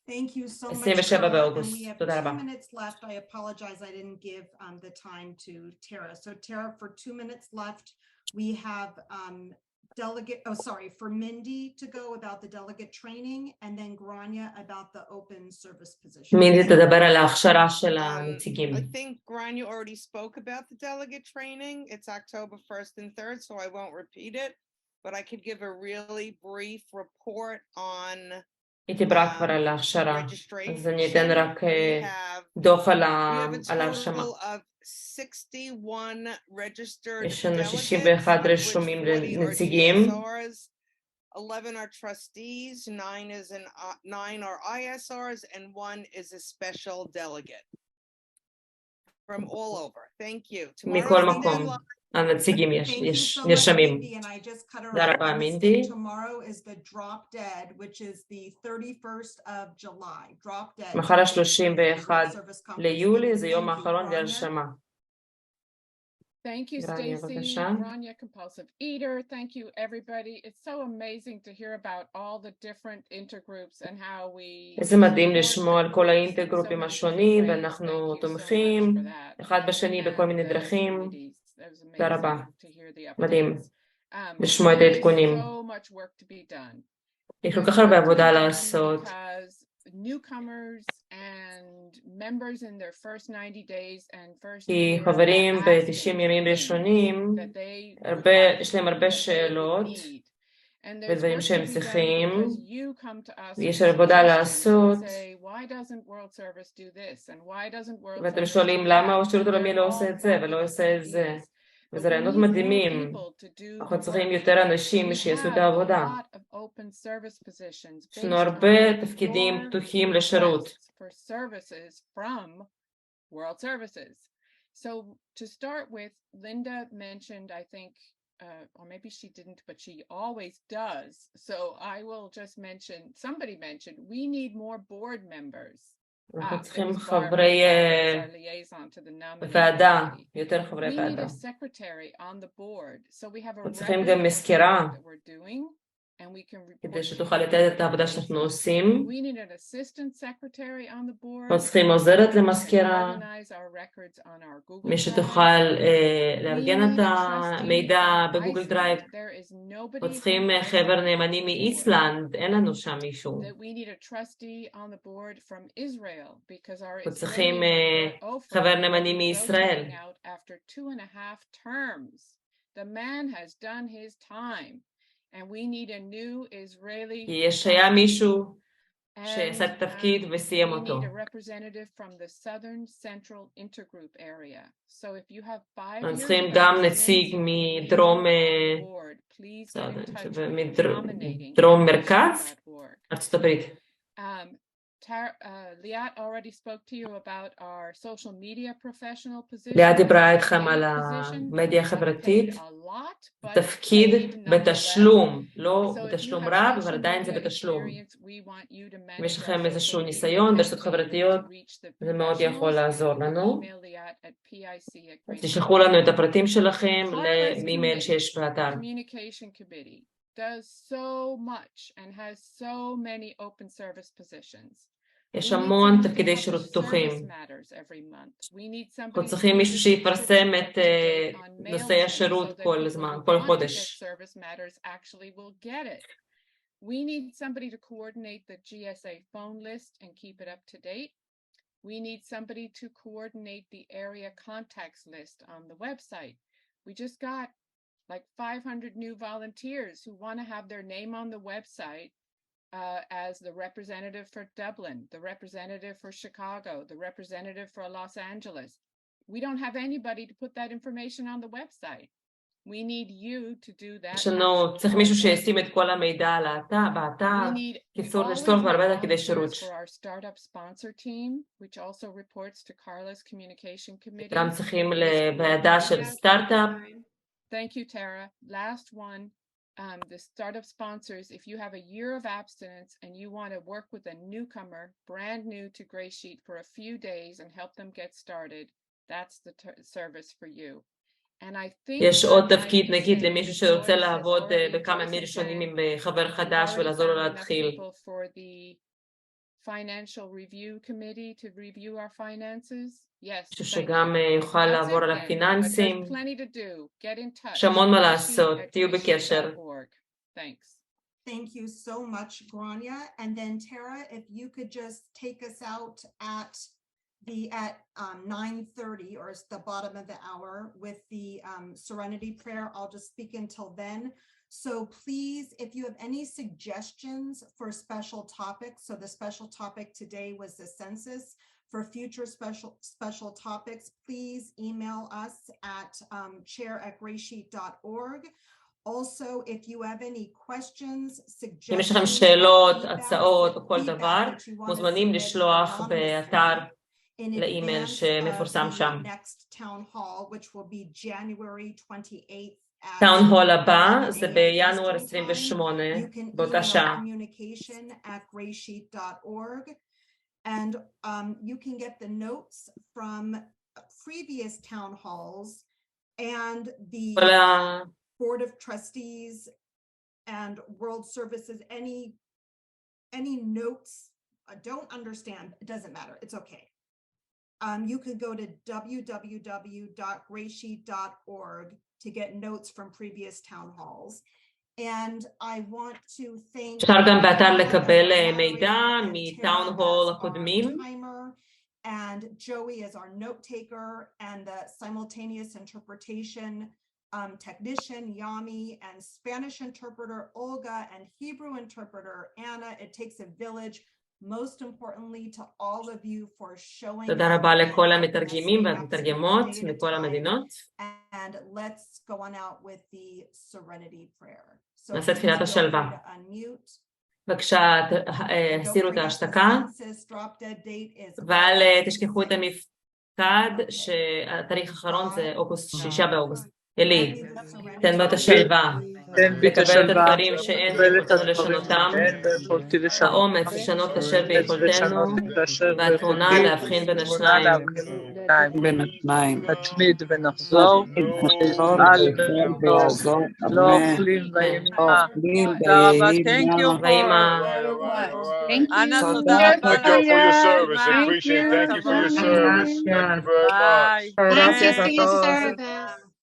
Thank you so much, ב-27 Carla. And באוגוסט. we have תודה 2 רבה. minutes left. I apologize, I didn't give the time to Tara. So Tara, for 2 minutes left, we have for Mindy to go about the delegate training, and then Grania about the open service position. מינדי תדבר על ההכשרה של הנציגים. I think Grania already spoke about the delegate training. It's October 1st and 3rd, so I won't repeat it, but I could give a really brief report on היא דיברה כבר על ההכשרה, אז אני אתן רק דוח על ההרשמה. יש לנו 61 רשומים לנציגים. 11 are trustees, 9 are ISRs, and 1 is a special delegate from all over. Thank you. מכל מקום. הנציגים נרשמים. תודה רבה, מינדי. Tomorrow is the drop dead, which is the 31st of July. Drop dead. מחר 31 ליולי, זה יום האחרון להרשמה. Thank you, Stacy. Grania, compulsive eater. Thank you, everybody. It's so amazing to hear about all the different intergroups and how we... איזה מדהים לשמוע על כל האינטרגרופים השונים, ואנחנו תומכים אחד בשני בכל מיני דרכים. תודה רבה. מדהים לשמוע את העדכונים. יש כל כך הרבה עבודה לעשות. כי חברים ב-90 ימים ראשונים, יש להם הרבה שאלות ודברים שהם צריכים, ויש עבודה לעשות, ואתם שואלים למה השירות העולמי לא עושה את זה ולא עושה את זה, וזה רעיונות מדהימים. אנחנו צריכים יותר אנשים שיעשו את העבודה. יש לנו הרבה תפקידים פתוחים לשירות. So to start with, Linda mentioned, I think, or maybe she didn't, but she always does. So I will just mention, somebody mentioned, we need more board members. אנחנו צריכים חברי ועדה, יותר חברי ועדה. אנחנו צריכים גם מזכירה, כדי שתוכל לתת את העבודה שאנחנו עושים. אנחנו צריכים עוזרת למזכירה, מי שתוכל לארגן את המידע בגוגל דרייב. אנחנו צריכים חבר נאמנים מאיסלנד, אין לנו שם מישהו. אנחנו צריכים חבר נאמנים מישראל. The man has done his time. And we need a new Israeli. יש היה מישהו שעשה את התפקיד וסיים אותו. אנחנו צריכים גם נציג מדרום מרכז, ארצות הברית. ליאת דיברה איתכם על המדיה החברתית, תפקיד בתשלום, לא בתשלום רב, אבל עדיין זה בתשלום. אם יש לכם איזשהו ניסיון ברשתות חברתיות, זה מאוד יכול לעזור לנו. תשלחו לנו את הפרטים שלכם לאימייל שיש באתר. does so much and has so many open service positions. יש המון תפקידי שירות פתוחים. אנחנו צריכים מישהו שיפרסם את נושאי השירות כל הזמן, כל חודש. We need somebody to coordinate the GSA phone list and keep it up to date. We need somebody to coordinate the area contacts list on the website. We just got like 500 new volunteers who want to have their name on the website as the representative for Dublin, the representative for Chicago, the representative for Los Angeles. We don't have anybody to put that information on the website. We need you to do that. צריך מישהו שישים את כל המידע על באתר. קיצור, יש צורך בהרבה תפקידי שירות. For our startup sponsor team, which also reports to Carla's communication committee. גם צריכים לוועדה של סטארט-אפ. Thank you, Tara. Last one, the startup sponsors, if you have a year of abstinence and you want to work with a newcomer, brand new to GreySheet for a few days and help them get started, that's the service for you. יש עוד תפקיד, נגיד, למישהו שרוצה לעבוד בכמה ימים ראשונים עם חבר חדש ולעזור לו להתחיל. מישהו שגם יוכל לעבור על הפיננסים. יש המון מה לעשות, תהיו בקשר. Thank you so much, Grania. And then Tara, if you could just take us out at 9:30 or the bottom of the hour with the serenity prayer. I'll just speak until then. So please, if you have any suggestions for special topics, so the special topic today was the census. For future special topics, please email us at chair@greysheet.org. Also, if you have any questions, suggestions, אם יש לכם שאלות, הצעות או כל דבר, מוזמנים לשלוח באתר לאימייל שמפורסם שם. טאון הול הבא זה בינואר 28 באותה שעה. And you can get the notes from previous town halls and the Board of Trustees and World Services, any notes. I don't understand, it doesn't matter, it's okay. You could go to www.greysheet.org to get notes from previous town halls. And I want to thank אפשר גם באתר לקבל מידע מטאון הול הקודמים. And Joey is our note taker and the simultaneous interpretation technician, Yami, and Spanish interpreter, Olga, and Hebrew interpreter, Anna. It takes a village. Most importantly to all of you for showing תודה רבה לכל המתרגמים והמתרגמות מכל המדינות. And let's go on out with the serenity prayer. נעשה תפילת השלווה. בבקשה, הסירו את ההשתקה, ואל תשכחו את המפקד שהתאריך האחרון זה 6 באוגוסט. אלי, תן בו את השלווה, לקבל את הדברים שאין ביכולתנו לשנותם, האומץ לשנות אשר ביכולתנו, והתבונה להבחין בין השניים. נתמיד ונחזור, נפעל ונעזור, לא אוכלים ואימה. תודה רבה, thank you Anna, תודה רבה. Thank you for your service, I appreciate it. Thank you for your service. Thank you very much. Gracias a todos.